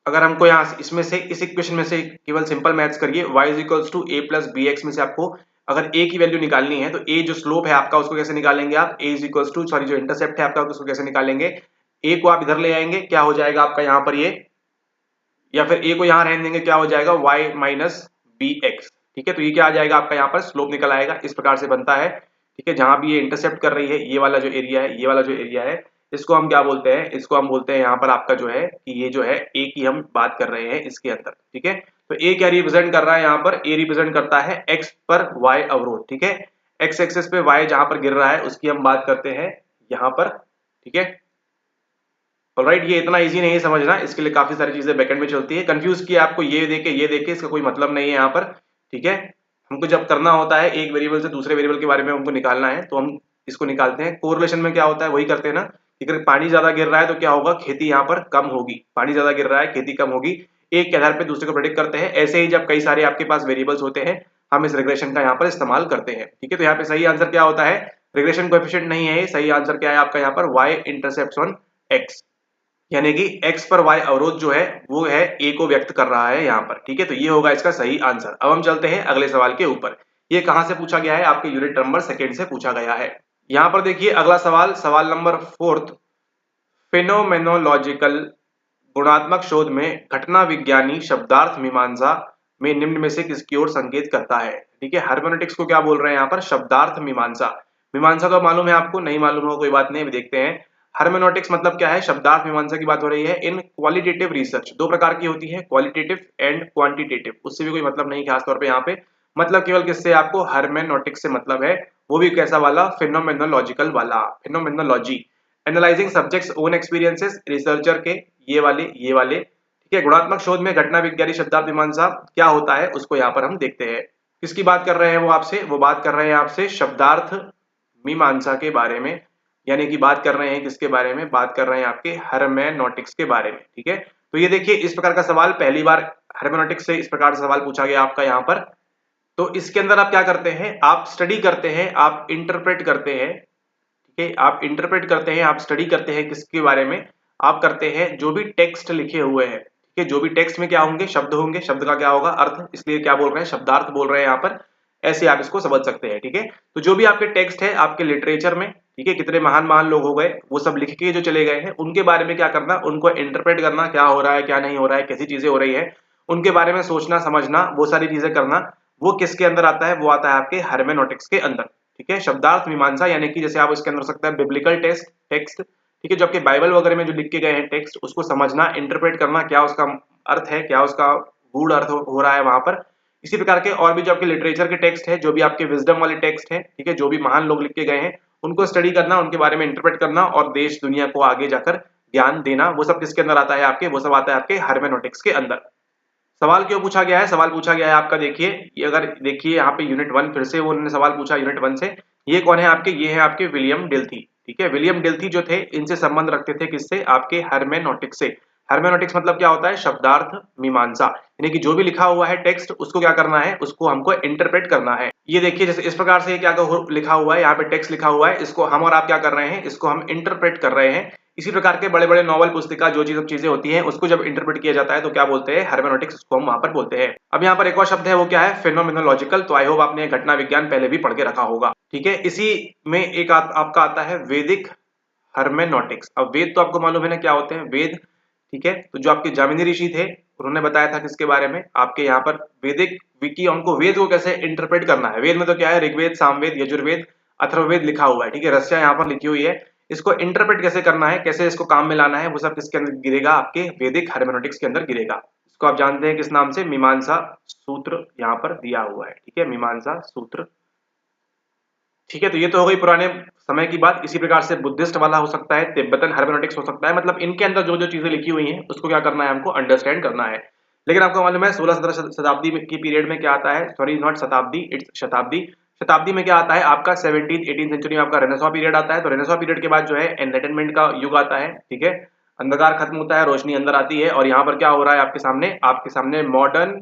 Speaker 1: अगर हमको यहाँ इसमें से इस इक्वेशन में से केवल सिंपल मैथ्स करिए, y is equals to a plus B X में से आपको अगर a की वैल्यू निकालनी है तो a जो स्लोप है आपका उसको कैसे निकालेंगे आप, a is equals to sorry जो इंटरसेप्ट है आपका उसको कैसे निकालेंगे, a को आप इधर ले आएंगे, क्या हो जाएगा आपका यहाँ पर ये, या फिर a को यहाँ रहने देंगे, क्या हो जाएगा y माइनस बी एक्स। ठीक है, तो ये क्या आ जाएगा आपका यहाँ पर स्लोप निकल आएगा, इस प्रकार से बनता है। ठीक है, जहां भी ये इंटरसेप्ट कर रही है, ये वाला जो एरिया है, ये वाला जो एरिया है, इसको हम क्या बोलते हैं, इसको हम बोलते हैं यहाँ पर आपका जो है कि ये जो है a की हम बात कर रहे हैं इसके अंदर। ठीक है, तो a क्या रिप्रेजेंट कर रहा है यहाँ पर, a रिप्रेजेंट करता है x पर y अवरोध। ठीक है, x एक्सिस पे y जहां पर गिर रहा है उसकी हम बात करते हैं यहाँ पर। ठीक है, ऑलराइट, ये इतना इजी नहीं है समझना, इसके लिए काफी सारी चीजें बैकएंड में चलती है, कंफ्यूज किया आपको ये देके ये देके, इसका कोई मतलब नहीं है यहाँ पर। ठीक है, हमको जब करना होता है एक वेरिएबल से दूसरे वेरिएबल के बारे में हमको निकालना है तो हम इसको निकालते हैं। कोरिलेशन में क्या होता है, वही करते हैं ना, कि अगर पानी ज्यादा गिर रहा है तो क्या होगा, खेती यहाँ पर कम होगी, पानी ज्यादा गिर रहा है खेती कम होगी, एक के आधार पर दूसरे को प्रेडिक्ट करते हैं। ऐसे ही जब कई सारे आपके पास वेरिएबल्स होते हैं हम इस रिग्रेशन का यहाँ पर इस्तेमाल करते हैं। ठीक है, तो यहाँ पे सही आंसर क्या होता है, रिग्रेशन कोएफिशिएंट नहीं है, सही आंसर क्या है आपका यहाँ पर, y इंटरसेप्ट्स ऑन x, यानी कि x पर y अवरोध जो है वो है a को व्यक्त कर रहा है यहाँ पर। ठीक है, तो ये होगा इसका सही आंसर। अब हम चलते हैं अगले सवाल के ऊपर, ये कहां से पूछा गया है, आपके यूनिट नंबर सेकंड से पूछा गया है। यहाँ पर देखिए अगला सवाल, सवाल नंबर 4, फेनोमेनोलॉजिकल गुणात्मक शोध में घटना विज्ञानी शब्दार्थ मीमांसा में निम्न में से किसकी ओर संकेत करता है। ठीक है, हार्मोनेटिक्स को क्या बोल रहे हैं यहाँ पर, शब्दार्थ मीमांसा। मीमांसा तो मालूम है आपको, नहीं मालूम हो कोई बात नहीं, अभी देखते हैं। हर्मेनोटिक्स मतलब क्या है, शब्दार्थ मीमांसा की बात हो रही है। इन क्वालिटेटिव रिसर्च दो प्रकार की होती है, क्वालिटेटिव एंड क्वांटिटेटिव, उससे भी कोई मतलब नहीं खास तौर पे यहाँ पे, मतलब केवल किससे आपको, हर्मेनोटिक्स से मतलब है, वो भी कैसा वाला, फिनोमेनोलॉजिकल वाला, phenomenology, analysing subjects own experiences, researcher के ये वाले। ठीक है, गुणात्मक शोध में घटना विज्ञानी शब्दार्थ मीमांसा क्या होता है उसको यहाँ पर हम देखते हैं। किसकी बात कर रहे हैं वो आपसे, वो बात कर रहे हैं आपसे शब्दार्थ मीमांसा के बारे में, यानी कि बात कर रहे हैं किसके बारे में, बात कर रहे हैं आपके हर्मेनोटिक्स के बारे में। ठीक है, तो ये देखिए इस प्रकार का सवाल पहली बार हर्मेनोटिक्स से इस प्रकार से सवाल पूछा गया आपका यहाँ पर। तो इसके अंदर आप क्या करते हैं, आप स्टडी करते हैं, आप इंटरप्रेट करते हैं। ठीक है, आप इंटरप्रेट करते हैं, आप स्टडी करते हैं किसके बारे में, आप करते हैं जो भी टेक्स्ट लिखे हुए हैं। ठीक है, जो भी टेक्स्ट में क्या होंगे, शब्द होंगे, शब्द का क्या होगा, अर्थ, इसलिए क्या बोल रहे हैं, शब्दार्थ बोल रहे हैं यहाँ पर। ऐसे आप इसको समझ सकते हैं। ठीक है, तो जो भी आपके टेक्स्ट है आपके लिटरेचर में, ठीक है, कितने महान महान लोग हो गए, वो सब लिख के जो चले गए हैं, उनके बारे में क्या करना, उनको इंटरप्रेट करना, क्या हो रहा है क्या नहीं हो रहा है, कैसी चीजें हो रही है, उनके बारे में सोचना समझना, वो सारी चीजें करना, वो किसके अंदर आता है, वो आता है आपके हर्मेनोटिक्स के अंदर। ठीक है, शब्दार्थ मीमांसा, यानी कि जैसे आप इसके अंदर हो सकता है बिब्लिकल टेक्स्ट, ठीक है, जो आपके बाइबल वगैरह में जो लिख के गए हैं टेक्स्ट, उसको समझना, इंटरप्रेट करना, क्या उसका अर्थ है, क्या उसका गूढ़ अर्थ हो रहा है वहां पर। इसी प्रकार के और भी जो आपके लिटरेचर के टेक्स्ट है, जो भी आपके विजडम वाले टेक्स्ट है, ठीक है, जो भी महान लोग लिख के गए हैं, उनको स्टडी करना, उनके बारे में इंटरप्रेट करना और देश दुनिया को आगे जाकर ज्ञान देना, वो सब किसके अंदर आता है आपके, वो सब आता है आपके हर्मेनोटिक्स के अंदर। सवाल क्यों पूछा गया है, सवाल पूछा गया है आपका, देखिए ये अगर देखिए यहाँ पे यूनिट 1, फिर से वो उन्होंने सवाल पूछा यूनिट 1 से। ये कौन है आपके, ये है आपके विलियम डिल्थी। ठीक है, विलियम डिल्थी जो थे, इनसे संबंध रखते थे किससे, आपके हर्मेनोटिक्स से। हर्मेनोटिक्स मतलब क्या होता है, शब्दार्थ मीमांसा, यानी कि जो भी लिखा हुआ है टेक्स्ट, उसको क्या करना है, उसको हमको इंटरप्रेट करना है। ये देखिए जैसे इस प्रकार से क्या लिखा हुआ है, यहाँ पे टेक्स्ट लिखा हुआ है, इसको हम और आप क्या कर रहे हैं, इसको हम इंटरप्रेट कर रहे हैं। इसी प्रकार के बड़े बड़े नॉवल पुस्तिका जो चीजें होती हैं, उसको जब इंटरप्रेट किया जाता है तो क्या बोलते हैं, हर्मेनोटिक्स, उसको हम वहां पर बोलते हैं। अब यहाँ पर एक और शब्द है, वो क्या है, फेनोमेनोलॉजिकल। तो आई होप आपने घटना विज्ञान पहले भी पढ़ के रखा होगा। ठीक है, इसी में एक आपका आता है वैदिक हर्मेनोटिक्स। अब वेद तो आपको मालूम है ना क्या होते हैं, वेद। ठीक है, तो जो आपके जामिनी ऋषि थे, उन्होंने बताया था किसके बारे में, आपके यहाँ पर वैदिक विकी, उनको वेद को कैसे इंटरप्रेट करना है। वेद में तो क्या है, ऋग्वेद, सामवेद, यजुर्वेद, अथर्ववेद लिखा हुआ है। ठीक है, रस्या यहाँ पर लिखी हुई है, इसको इंटरप्रेट कैसे करना है, कैसे इसको काम में लाना है, वो सब किसके अंदर गिरेगा, आपके वैदिक हर्मेनोटिक्स के अंदर गिरेगा। इसको आप जानते हैं किस नाम से, मीमांसा सूत्र यहाँ पर दिया हुआ है। ठीक है, मीमांसा सूत्र। ठीक है, तो ये तो हो गई पुराने समय की बात। इसी प्रकार से बुद्धिस्ट वाला हो सकता है, तिब्बतन हर्मेनोटिक्स हो सकता है, मतलब इनके अंदर जो जो चीजें लिखी हुई हैं, उसको क्या करना है, हमको अंडरस्टैंड करना है। लेकिन आपको मालूम है 16-17 शताब्दी की पीरियड में क्या आता है, सॉरी नॉट शताब्दी, इट्स शताब्दी। शताब्दी में क्या आता है आपका, 17th-18th सेंचुरी में आपका रेनेसां पीरियड आता है। तो रेनेसां पीरियड के बाद जो है एनलाइटनमेंट का युग आता है। ठीक है, अंधकार खत्म होता है, रोशनी अंदर आती है, और यहाँ पर क्या हो रहा है आपके सामने मॉडर्न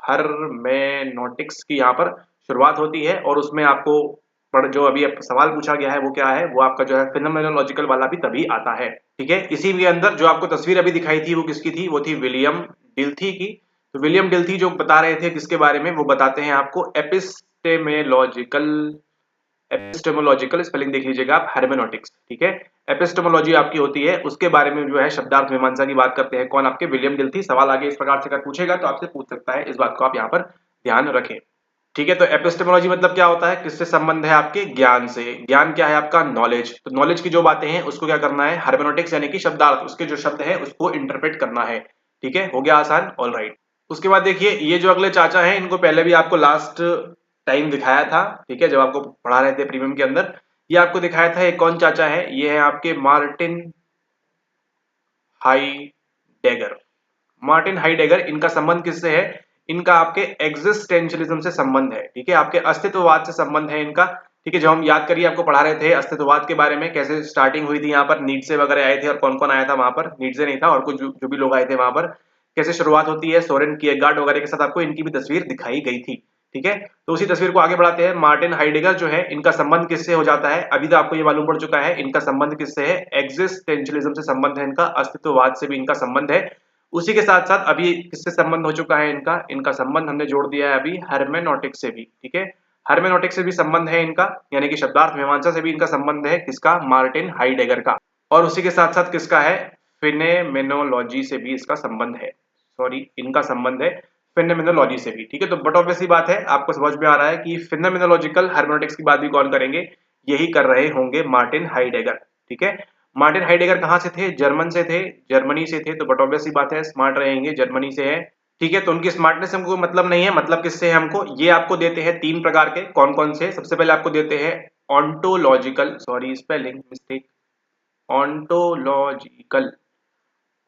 Speaker 1: हर्मेनोटिक्स की यहाँ पर शुरुआत होती है। और उसमें आपको जो अभी सवाल पूछा गया है वो क्या है, वो आपका जो है फिनोमेनोलॉजिकल वाला भी तभी आता है। ठीक है, इसी के अंदर जो आपको तस्वीर अभी दिखाई थी वो किसकी थी, वो थी विलियम डिल्थी की। तो विलियम डिल्थी जो बता रहे थे किसके बारे में, वो बताते हैं आपको एपिस्टेमोलॉजिकल स्पेलिंग देख लीजिएगा आप, हर्मेनोटिक्स। ठीक है, एपिस्टेमोलॉजी आपकी होती है, उसके बारे में जो है शब्दार्थ मीमांसा की बात करते हैं। कौन, आपके विलियम डिल्थी। सवाल आगे इस प्रकार से अगर पूछेगा तो आपसे पूछ सकता है, इस बात को आप यहाँ पर ध्यान रखें। ठीक है, तो एपिस्टेमोलॉजी मतलब क्या होता है, किससे संबंध है, आपके ज्ञान से। ज्ञान क्या है आपका, नॉलेज। तो नॉलेज की जो बातें हैं उसको क्या करना है, हर्मेनोटिक्स यानी कि शब्दार्थ, उसके जो शब्द है उसको इंटरप्रेट करना है। ठीक है, हो गया आसान, ऑल राइट। उसके बाद देखिए ये जो अगले चाचा हैं, इनको पहले भी आपको लास्ट टाइम दिखाया था। ठीक है, जब आपको पढ़ा रहे थे प्रीमियम के अंदर, ये आपको दिखाया था। ये कौन चाचा है, ये है आपके मार्टिन हाइडेगर। मार्टिन हाइडेगर, इनका संबंध किससे है, इनका आपके एग्जिस्टेंशियलिज्म से संबंध है। ठीक है, आपके अस्तित्ववाद से संबंध है इनका। ठीक है, जो हम याद करिए आपको पढ़ा रहे थे अस्तित्ववाद के बारे में, कैसे स्टार्टिंग हुई थी यहाँ पर, नीट से वगैरह आए थे, और कौन कौन आया था वहां पर, नीट से नहीं था और कुछ जो भी लोग आए थे वहां पर, कैसे शुरुआत होती है, सोरेन कियरगार्ड वगैरह के साथ आपको इनकी भी तस्वीर दिखाई गई थी। ठीक है, तो उसी तस्वीर को आगे बढ़ाते हैं। मार्टिन हाइडेगर जो है, इनका संबंध किससे हो जाता है, अभी तो आपको ये मालूम पड़ चुका है, इनका संबंध किससे है, एग्जिस्टेंशियलिज्म से संबंध है इनका, अस्तित्ववाद से भी इनका संबंध है। उसी के साथ साथ अभी किससे संबंध हो चुका है इनका, इनका संबंध हमने जोड़ दिया है अभी हर्मेनोटिक्स से भी। ठीक है, हर्मेनोटिक्स से भी संबंध है इनका, यानी कि शब्दार्थ मीमांसा से भी इनका संबंध है, किसका, मार्टिन हाइडेगर का। और उसी के साथ साथ किसका है, फिनेमेनोलॉजी से भी इसका संबंध है, सॉरी इनका संबंध है फिनोमेनोलॉजी से भी। ठीक है, तो बट ऑब्वियसली बात है, आपको समझ में आ रहा है कि फिनोमेनोलॉजिकल हर्मेनोटिक्स की बात भी कौन करेंगे, यही कर रहे होंगे मार्टिन हाइडेगर। ठीक है, मार्टिन हाइडेगर कहाँ से थे, जर्मन से थे, जर्मनी से थे, तो बट ऑब्वियसली बात है स्मार्ट रहेंगे, जर्मनी से है। ठीक है, तो उनकी स्मार्टनेस हमको मतलब नहीं है, मतलब किससे है हमको, ये आपको देते हैं 3 प्रकार के, कौन कौन से, सबसे पहले आपको देते हैं ontological, sorry spelling mistake, ontological,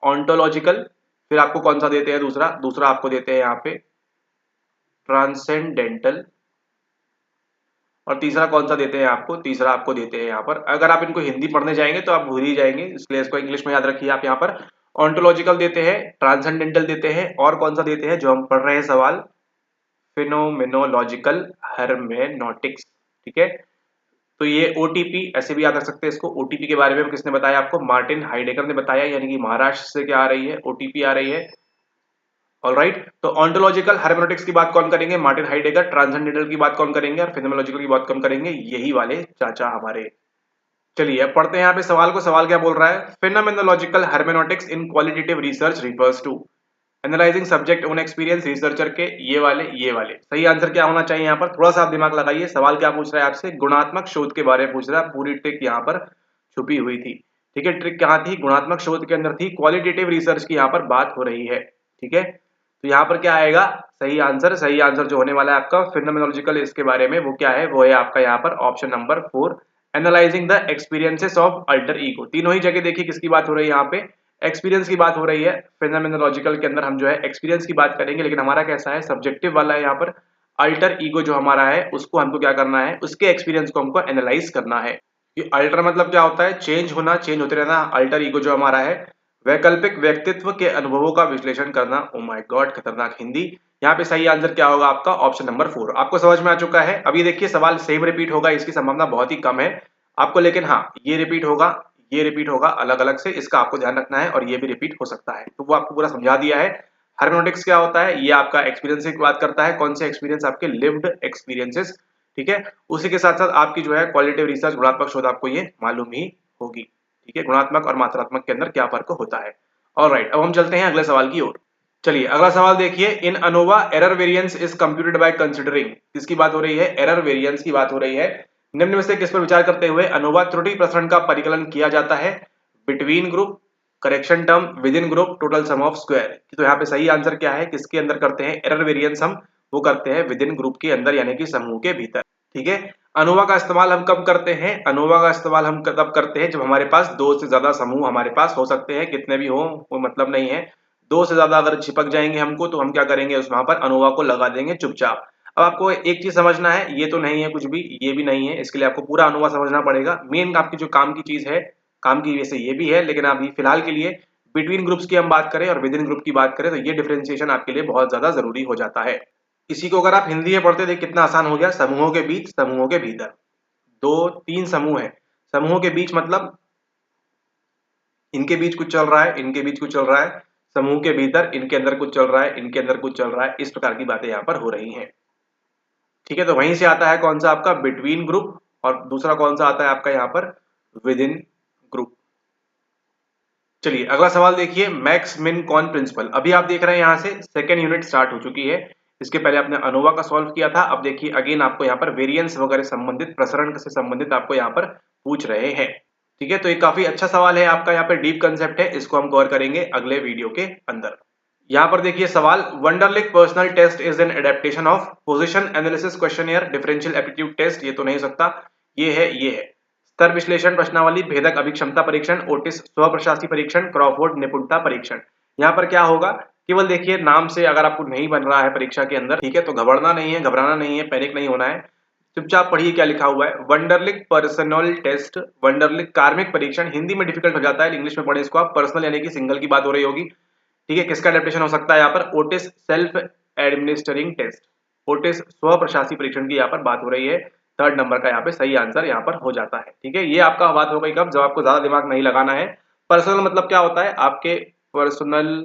Speaker 1: ontological. फिर आपको कौन सा देते हैं, दूसरा दूसरा आपको देते हैं यहाँ पे ट्रांसेंडेंटल। और तीसरा कौन सा देते हैं आपको, तीसरा आपको देते हैं यहाँ पर, अगर आप इनको हिंदी पढ़ने जाएंगे तो आप भूल ही जाएंगे, इसलिए इसको इंग्लिश में याद रखिए आप। यहाँ पर ऑन्टोलॉजिकल देते हैं, ट्रांसेंडेंटल देते हैं, और कौन सा देते हैं जो हम पढ़ रहे हैं सवाल, फिनोमेनोलॉजिकल हर्मेनोटिक्स। ठीक है, तो ये ओटीपी ऐसे भी याद रख सकते हैं इसको। ओटीपी के बारे में किसने बताया आपको, मार्टिन हाइडेगर ने बताया, यानी कि महाराष्ट्र से क्या आ रही है, ओटीपी आ रही है, ऑलराइट, तो ऑन्टोलॉजिकल हर्मेनोटिक्स की बात कौन करेंगे? Martin Heidegger. ट्रांसेंडेंटल की बात कौन करेंगे? और फिनोमेनोलॉजिकल की बात कौन करेंगे? यही वाले चाचा हमारे। चलिए अब पढ़ते हैं यहाँ पे सवाल को। सवाल क्या बोल रहा है? Phenomenological hermeneutics in qualitative research refers to analysing subject own experience researcher के ये वाले सही आंसर क्या होना चाहिए? यहाँ पर थोड़ा सा आप दिमाग लगाइए। सवाल क्या पूछ रहा है आपसे? गुणात्मक शोध के बारे में पूछ रहा है। पूरी ट्रिक यहाँ पर छुपी हुई थी। ठीक है, ट्रिक कहाँ थी? गुणात्मक शोध के अंदर थी। क्वालिटेटिव रिसर्च की यहाँ पर बात हो रही है। ठीक है, तो यहाँ पर क्या आएगा सही आंसर? सही आंसर जो होने वाला है आपका फिनोमेनोलॉजिकल इसके बारे में, वो क्या है? वो है आपका यहाँ पर option number 4, analysing the experiences of alter ego. तीनों ही जगह देखिए किसकी बात हो रही है यहाँ पे? एक्सपीरियंस की बात हो रही है। फिनोमेनोलॉजिकल के अंदर हम जो है एक्सपीरियंस की बात करेंगे, लेकिन हमारा कैसा है? सब्जेक्टिव वाला है यहाँ पर। अल्टर ईगो जो हमारा है उसको हमको क्या करना है? उसके एक्सपीरियंस को हमको एनालाइज करना है। ये अल्टर मतलब क्या होता है? चेंज होना, चेंज होते रहना। अल्टर ईगो जो हमारा है वैकल्पिक व्यक्तित्व के अनुभवों का विश्लेषण करना। ओ माय गॉड, खतरनाक हिंदी। यहाँ पे सही आंसर क्या होगा आपका? Option number 4। आपको समझ में आ चुका है? अब ये देखिए सवाल सेम रिपीट होगा, इसकी संभावना बहुत ही कम है आपको, लेकिन हाँ ये रिपीट होगा, ये रिपीट होगा अलग अलग से, इसका आपको ध्यान रखना है। और ये भी रिपीट हो सकता है, तो वो आपको पूरा समझा दिया है। हर्मेनोटिक्स क्या होता है? ये आपका एक्सपीरियंस की बात करता है। कौन से एक्सपीरियंस? आपके लिव्ड एक्सपीरियंसेस। ठीक है, उसी के साथ साथ आपकी जो है क्वालिटेटिव रिसर्च, गुणात्मक शोध, आपको ये मालूम ही होगी। ठीक है, गुणात्मक और मात्रात्मक के अंदर क्या फर्क होता है। ऑलराइट, अब हम चलते हैं अगले सवाल की ओर। चलिए अगला सवाल देखिए। In ANOVA error variance is computed by considering, किसकी बात हो रही है? एरर वेरिएंस की बात हो रही है। निम्न में से किस पर विचार करते हुए अनोवा त्रुटि प्रसरण का परिकलन किया जाता है? Between group, correction term, with in group, total sum of square. तो यहाँ पे सही आंसर क्या है? किसके अंदर करते हैं एरर वेरिएंस? हम वो करते हैं विद इन ग्रुप के अंदर, यानी कि समूह के भीतर। ठीक है, अनोवा का इस्तेमाल हम कब करते हैं? अनोवा का इस्तेमाल हम तब करते हैं जब हमारे पास दो से ज्यादा समूह हमारे पास हो सकते हैं, कितने भी हो कोई मतलब नहीं है। दो से ज्यादा अगर चिपक जाएंगे हमको, तो हम क्या करेंगे? उस वहां पर अनोवा को लगा देंगे चुपचाप। अब आपको एक चीज समझना है, ये तो नहीं है कुछ भी, ये भी नहीं है, इसके लिए आपको पूरा अनोवा समझना पड़ेगा। मेन आपकी जो काम की चीज है, काम की वजह से ये भी है, लेकिन अभी फिलहाल के लिए बिटवीन ग्रुप्स की हम बात करें और विद इन ग्रुप की बात करें, तो ये डिफरेंशिएशन आपके लिए बहुत ज्यादा जरूरी हो जाता है। इसी को अगर आप हिंदी में पढ़ते, देखिए कितना आसान हो गया। समूहों के बीच, समूहों के भीतर। दो तीन समूह है, समूहों के बीच मतलब इनके बीच कुछ चल रहा है, इनके बीच कुछ चल रहा है, समूह के भीतर इनके अंदर कुछ चल रहा है, इनके अंदर कुछ चल रहा है, इस प्रकार की बातें यहाँ पर हो रही हैं। ठीक है, तो वहीं से आता है कौन सा? आपका बिटवीन ग्रुप। और दूसरा कौन सा आता है आपका यहाँ पर? With in group. चलिए अगला सवाल देखिए। मैक्स मिन कॉन प्रिंसिपल, अभी आप देख रहे हैं यहाँ से सेकेंड यूनिट स्टार्ट हो चुकी है। इसके पहले आपने अनोवा का सॉल्व किया था, अब देखिए अगेन आपको यहाँ पर वेरिएंस वगैरह संबंधित, प्रसरण से संबंधित आपको यहाँ पर पूछ रहे हैं। ठीक है, तो ये काफी अच्छा सवाल है आपका, यहाँ पे डीप कंसेप्ट है, इसको हम कवर करेंगे अगले वीडियो के अंदर। यहाँ पर देखिए सवाल, Wonderlic personal test is an adaptation of position analysis questionnaire differential aptitude test. ये तो नहीं हो सकता, ये है स्तर विश्लेषण प्रश्नावली, भेदक अभिक्षमता परीक्षण, ओटिस स्वप्रशासी परीक्षण, क्रॉफोर्ड निपुणता परीक्षण। यहाँ पर क्या होगा? केवल देखिए नाम से अगर आपको नहीं बन रहा है परीक्षा के अंदर, ठीक है, तो घबराना नहीं है, घबराना नहीं है, पैनिक नहीं होना है। चुपचाप पढ़िए क्या लिखा हुआ है। वंडरलिक पर्सनल टेस्ट, वंडरलिक कार्मिक परीक्षण, हिंदी में डिफिकल्ट हो जाता है, इंग्लिश में पढ़े इसको आप। पर्सनल यानी कि सिंगल की बात हो रही होगी। ठीक है, किसका एडेप्टेशन हो सकता है यहाँ पर? Otis self administering test, Otis स्व प्रशासी परीक्षण की यहाँ पर बात हो रही है। थर्ड नंबर का यहाँ पे सही आंसर यहाँ पर हो जाता है। ठीक है, ये आपका बात हो गई कब? जब आपको ज्यादा दिमाग नहीं लगाना है। पर्सनल मतलब क्या होता है? आपके पर्सनल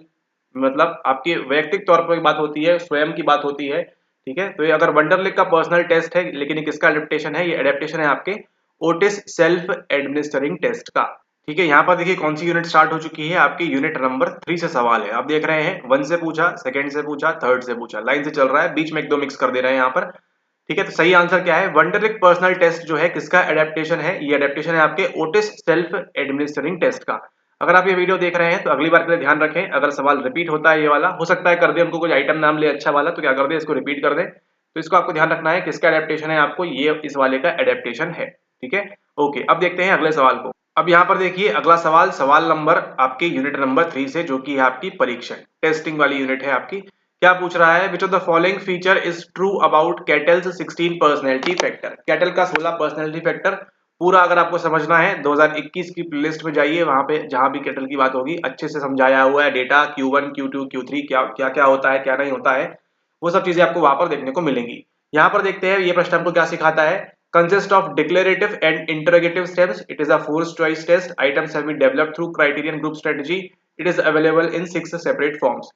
Speaker 1: मतलब आपकी वैयक्तिक तौर पर बात होती है, स्वयं की बात होती है। ठीक है, तो ये अगर वंडरलिक का पर्सनल टेस्ट है, लेकिन ये किसका एडेप्टेशन है? ये एडेप्टेशन है आपके ओटिस सेल्फ एडमिनिस्टरिंग टेस्ट का। ठीक है, यहाँ पर देखिए कौन सी यूनिट स्टार्ट हो चुकी है? आपकी यूनिट नंबर 3 से सवाल है। आप देख रहे हैं 1 से पूछा, सेकंड से पूछा, थर्ड से पूछा, लाइन से चल रहा है, बीच में एक दो मिक्स कर दे रहे हैं यहाँ पर। ठीक है, तो सही आंसर क्या है? वंडरलिक पर्सनल टेस्ट जो है किसका एडेप्टेशन है? ये एडेप्टेशन है आपके ओटिस सेल्फ एडमिनिस्टरिंग टेस्ट का। अगर आप ये वीडियो देख रहे हैं तो अगली बार के लिए ध्यान रखें, अगर सवाल रिपीट होता है ये वाला, हो सकता है कर दे उनको, कुछ आइटम नाम ले अच्छा वाला, तो क्या कर दे इसको रिपीट कर दे। तो इसको आपको ध्यान रखना है किसका एडेप्टेशन है, आपको ये इस वाले का एडेप्टेशन है। ठीक है, ओके, अब देखते हैं अगले सवाल को। अब यहाँ पर देखिए अगला सवाल, सवाल नंबर आपके यूनिट नंबर 3 से, जो कि है आपकी परीक्षण टेस्टिंग वाली यूनिट है आपकी। क्या पूछ रहा है? विच of the following feature is true about kettles 16 personality factor. Cattle का 16 पर्सनैलिटी फैक्टर पूरा अगर आपको समझना है 2021 की प्लेलिस्ट में जाइए, वहां पे जहां भी कैटल की बात होगी अच्छे से समझाया हुआ है। डेटा Q1 Q2 Q3 क्या क्या क्या होता है, क्या नहीं होता है, वो सब चीजें आपको वहां पर देखने को मिलेंगी। यहाँ पर देखते हैं ये प्रश्न हमको क्या सिखाता है। Consist of declarative and interrogative steps. It is a forced choice test. Items have been developed through criterion group strategy. It is available in 6 separate forms.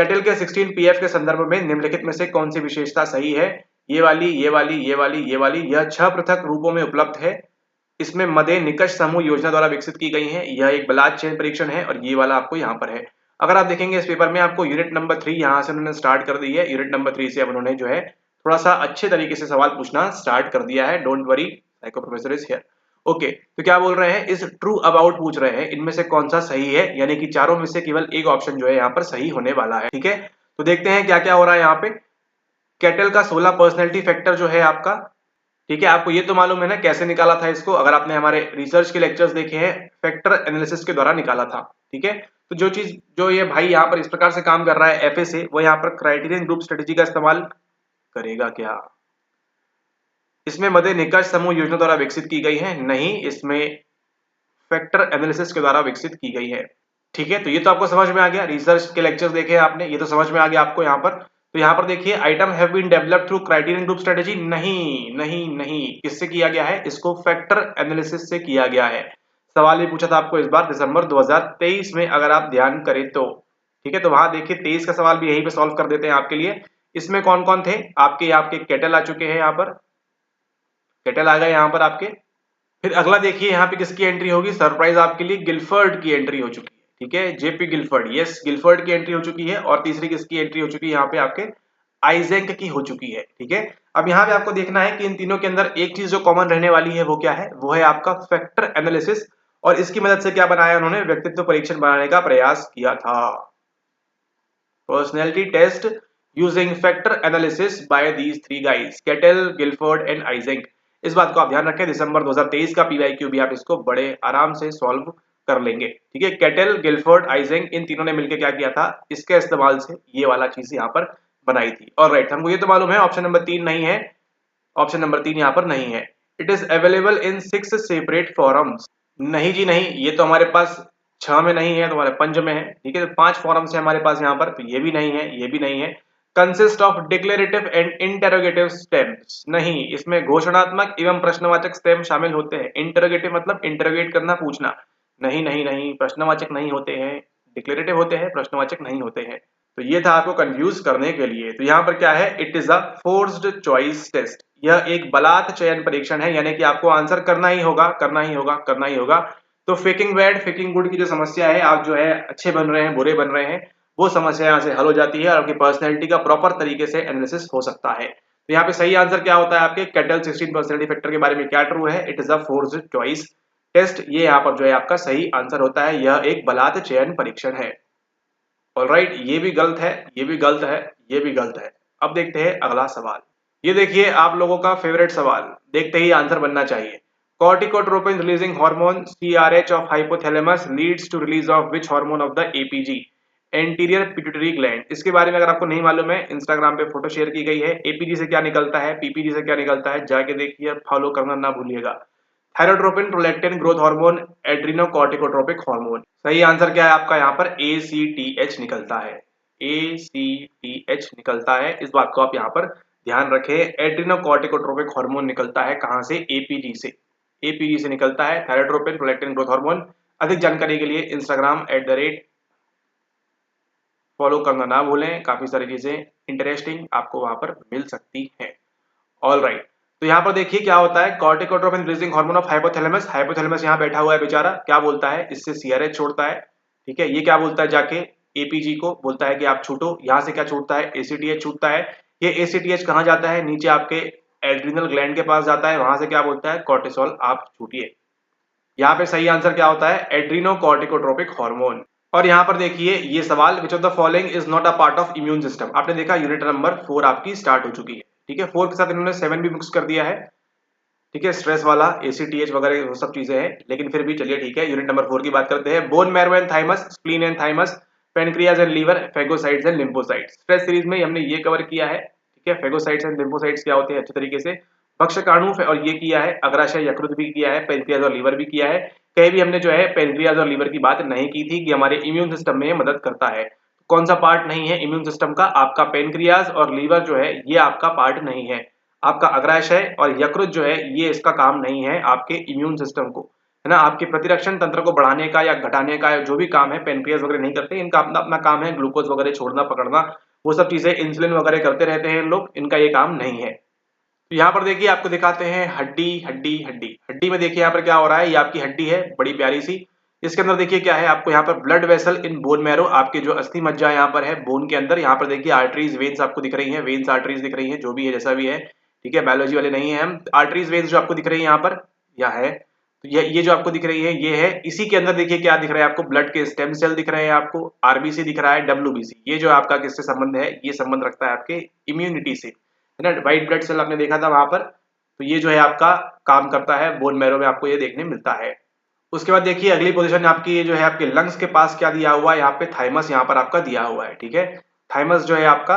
Speaker 1: Cattle के 16 पीएफ के संदर्भ में निम्नलिखित में से कौन सी विशेषता सही है? ये वाली, ये वाली, ये वाली, ये वाली। यह 6 पृथक रूपों में उपलब्ध है। इसमें मदे निकष समूह योजना द्वारा विकसित की गई है। यह एक ब्लास्ट चेन परीक्षण है और ये वाला आपको यहाँ पर है। अगर आप देखेंगे इस पेपर में आपको यूनिट नंबर 3 यहाँ से उन्होंने स्टार्ट कर दी है। यूनिट नंबर 3 से अब उन्होंने जो है थोड़ा सा अच्छे तरीके से सवाल पूछना स्टार्ट कर दिया है। Don't worry, psycho professor is here. Okay, तो क्या बोल रहे हैं? इस ट्रू अबाउट पूछ रहे हैं, इनमें से कौन सा सही है, यानी कि चारों में से केवल एक ऑप्शन जो है यहाँ पर सही होने वाला है। ठीक है, तो देखते हैं क्या क्या हो रहा है यहाँ पे। कैटल का 16 पर्सनैलिटी फैक्टर जो है आपका, ठीक है, आपको ये तो मालूम है ना कैसे निकाला था इसको? अगर आपने हमारे रिसर्च के लेक्चर्स देखे हैं, फैक्टर एनालिसिस के द्वारा निकाला था। ठीक है, तो जो ये भाई यहाँ पर इस प्रकार से काम कर रहा है एफए से, वो यहाँ पर क्राइटेरियन ग्रुप स्ट्रेटेजी का इस्तेमाल करेगा क्या? इसमें मदे निकष समूह योजना द्वारा विकसित की गई है? नहीं, इसमें फैक्टर एनालिसिस के द्वारा विकसित की गई है। ठीक है, तो ये तो आपको समझ में आ गया। रिसर्च के लेक्चर्स देखे आपने, ये तो समझ में आ गया आपको यहाँ पर। तो यहाँ पर देखिए, item have been developed through criterion group strategy. नहीं नहीं नहीं, किससे किया गया है? इसको फैक्टर एनालिसिस से किया गया है। सवाल भी पूछा था आपको इस बार दिसंबर 2023 में, अगर आप ध्यान करें तो। ठीक है, तो वहां देखिए 23 का सवाल भी यहीं पे सॉल्व कर देते हैं आपके लिए। इसमें कौन कौन थे आपके कैटल आ चुके हैं, यहाँ पर कैटल आ गए यहाँ पर आपके। फिर अगला देखिए यहाँ पे किसकी एंट्री होगी? सरप्राइज आपके लिए, गिलफर्ड की एंट्री हो चुकी है। ठीक है, जेपी गिलफर्ड, यस, गिलफर्ड की एंट्री हो चुकी है। और तीसरी किसकी एंट्री हो चुकी है यहाँ पे? आपके आइजैक की हो चुकी है। ठीक है, अब यहाँ पे आपको देखना है कि इन तीनों के अंदर एक चीज जो कॉमन रहने वाली है वो क्या है? वो है आपका फैक्टर एनालिसिस। और इसकी मदद से क्या बनाया उन्होंने? व्यक्तित्व परीक्षण बनाने का प्रयास किया था। Personality test using factor analysis by these three guys, Cattell, Guilford and Eysenck. इस बात को आप ध्यान रखें, दिसंबर 2023 का पीवाईक्यू भी आप इसको बड़े आराम से सॉल्व कर लेंगे। ठीक है, कैटल, गिलफोर्ड, आइजैक, इन तीनों ने मिलकर क्या किया था? इसके इस्तेमाल से ये वाला चीज यहाँ पर बनाई थी। ऑलराइट, हमको ये तो मालूम है ऑप्शन नंबर 3 नहीं है, ऑप्शन नंबर 3 यहाँ पर नहीं है। It is available in 6 separate forums. नहीं जी नहीं, ये तो हमारे पास 6 में नहीं है, तुम्हारे 5 में है। ठीक है, तो 5 फॉरम्स है हमारे पास यहाँ पर, तो ये भी नहीं है, ये भी नहीं है। Consist of declarative and interrogative stems. नहीं, इसमें घोषणात्मक एवं प्रश्नवाचक स्टेम शामिल होते हैं। इंटरोगेटिव मतलब इंटरोगेट करना, पूछना। नहीं नहीं नहीं, प्रश्नवाचक नहीं होते हैं, डिक्लेरेटिव होते हैं, प्रश्नवाचक नहीं होते हैं। तो ये था आपको कंफ्यूज करने के लिए। तो यहाँ पर क्या है? It is a forced choice test. यह एक बलात् चयन परीक्षण है, यानी कि आपको आंसर करना ही होगा, करना ही होगा, करना ही होगा। तो फेकिंग बैड फेकिंग गुड की जो समस्या है, आप जो है अच्छे बन रहे हैं, बुरे बन रहे हैं, वो समस्या यहाँ से हल हो जाती है और आपकी पर्सनैलिटी का प्रॉपर तरीके से एनालिसिस हो सकता है। तो यहाँ पे सही आंसर क्या होता है आपके? कैटल 16 पर्सनैलिटी फैक्टर के बारे में क्या ट्रू है? It is a forced choice test. ये यहाँ पर जो है आपका सही आंसर होता है। यह एक बलात् चयन परीक्षण है। ऑलराइट, ये भी गलत है, ये भी गलत है, ये भी गलत है। अब देखते हैं अगला सवाल। ये देखिए आप लोगों का फेवरेट सवाल, देखते ही आंसर बनना चाहिए। Corticotropin releasing hormone CRH of hypothalamus leads to release of which hormone of the APG, anterior pituitary gland. इसके बारे में अगर आपको नहीं मालूम है, इंस्टाग्राम पे फोटो शेयर की गई है। एपीजी से क्या निकलता है, पीपीजी से क्या निकलता है, जाके देखिए, फॉलो करना ना भूलिएगा। Thyrotropin, prolactin, growth hormone, adrenocorticotropic hormone. सही आंसर क्या है आपका यहाँ पर? ACTH निकलता है, ACTH निकलता है। इस बात को आप यहाँ पर ध्यान रखें। एड्रीनोकॉर्टिकोट्रोपिक हार्मोन निकलता है कहाँ से? APG से, APG से निकलता है थायरोट्रोपिन, प्रोलैक्टिन, ग्रोथ हार्मोन। अधिक जानकारी के लिए इंस्टाग्राम @ फॉलो करना ना भूलें, काफी सारी चीजें इंटरेस्टिंग आपको वहां पर मिल सकती है। ऑलराइट, तो यहाँ पर देखिए क्या होता है। Corticotropin releasing hormone of hypothalamus, hypothalamus यहाँ बैठा हुआ है बेचारा, क्या बोलता है? इससे सीआरएच छोड़ता है। ठीक है, ये क्या बोलता है? जाके एपीजी को बोलता है कि आप छूटो। यहाँ से क्या छूटता है? एसीटीएच छूटता है। ये एसीटीएच कहाँ जाता है? नीचे आपके एड्रिनल ग्लैंड के पास जाता है, वहां से क्या बोलता है? कॉर्टिसोल आप छूटिए। यहाँ पे सही आंसर क्या होता है? एड्रीनोकॉर्टिकोट्रोपिक हार्मोन। और यहाँ पर देखिए ये सवाल, विच of the following is not a part of immune system. आपने देखा यूनिट नंबर 4 आपकी स्टार्ट हो चुकी है। ठीक है, 4 के साथ इन्होंने 7 भी मिक्स कर दिया है। ठीक है, स्ट्रेस वाला, एसीटीएच वगैरह वो सब चीजें हैं, लेकिन फिर भी चलिए ठीक है, यूनिट नंबर 4 की बात करते हैं। Bone marrow and thymus, spleen and thymus, pancreas and liver, phagocytes and lymphocytes. Stress series में हमने ये कवर किया है। ठीक है, फेगोसाइट्स एंड लिम्फोसाइट्स क्या होते हैं अच्छे तरीके से, भक्षकाणु, और ये किया है। अग्राशय यकृत भी किया है, पेनक्रियाज और लीवर भी किया है। कहीं भी हमने जो है पेनक्रियाज और लीवर की बात नहीं की थी कि हमारे इम्यून सिस्टम में मदद करता है। कौन सा पार्ट नहीं है इम्यून सिस्टम का? आपका पेनक्रियाज और लीवर जो है ये आपका पार्ट नहीं है। आपका अग्राशय और यकृत जो है ये इसका काम नहीं है आपके इम्यून सिस्टम को। है ना, आपके प्रतिरक्षण तंत्र को बढ़ाने का या घटाने का जो भी काम है पेनक्रियाज वगैरह नहीं करते, इनका अपना अपना काम है ग्लूकोज वगैरह छोड़ना पकड़ना, वो सब चीजें इंसुलिन वगैरह करते रहते हैं लोग, इनका ये काम नहीं है। तो यहाँ पर देखिए आपको दिखाते हैं हड्डी हड्डी हड्डी। हड्डी में देखिए यहाँ पर क्या हो रहा है, ये आपकी हड्डी है बड़ी प्यारी सी, इसके अंदर देखिए क्या है, आपको यहाँ पर blood vessel in bone marrow, आपके जो अस्थि मज्जा यहाँ पर है बोन के अंदर, यहाँ पर देखिए आर्टरीज वेन्स आपको दिख रही हैं, वेन्स आर्टरीज दिख रही हैं, जो भी है जैसा भी है, ठीक है, बायोलॉजी वाले नहीं है हम। आर्टरीज वेन्स जो आपको दिख रही है यहाँ पर या है, तो ये जो आपको दिख रही है ये है, इसी के अंदर देखिए क्या दिख रहा है आपको, ब्लड के स्टेम सेल दिख रहे हैं आपको, आरबीसी दिख रहा है, डब्ल्यूबीसी, ये जो आपका किससे संबंध है, ये संबंध रखता है आपके इम्यूनिटी से, है ना। व्हाइट ब्लड सेल आपने देखा था वहां पर, तो ये जो है आपका काम करता है बोन मैरो में, आपको ये देखने मिलता है। उसके बाद देखिए अगली पोजीशन आपकी ये जो है आपके लंग्स के पास क्या दिया हुआ है, यहाँ पे थाइमस यहाँ पर आपका दिया हुआ है, ठीक है। थाइमस जो है आपका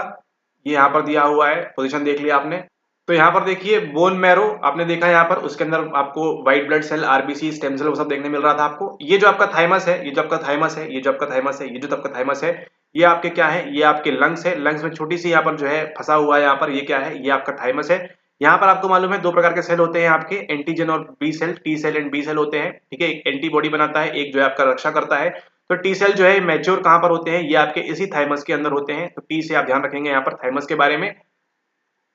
Speaker 1: ये यहाँ पर दिया हुआ है, पोजीशन देख लिया आपने। तो यहाँ पर देखिए बोन मैरो आपने देखा यहाँ पर, उसके अंदर आपको white blood cell, RBC, stem cell वो सब देखने मिल रहा था आपको। ये जो आपका थाइमस है, ये जो आपका थाइमस है, ये जो आपका थाइमस है, ये जो आपका थाइमस है, ये आपके क्या है, ये आपके लंग्स है। लंग्स में छोटी सी यहाँ पर जो है फंसा हुआ है यहाँ पर, ये क्या है, ये आपका थाइमस है। यहाँ पर आपको मालूम है दो प्रकार के सेल होते हैं आपके, एंटीजन और B cell, T cell and B cell होते हैं, ठीक है। एक एंटीबॉडी बनाता है, एक जो है आपका रक्षा करता है। तो टी सेल जो है मैच्योर कहाँ पर होते हैं, ये आपके इसी थाइमस के अंदर होते हैं। तो टी से आप ध्यान रखेंगे यहाँ पर थाइमस के बारे में,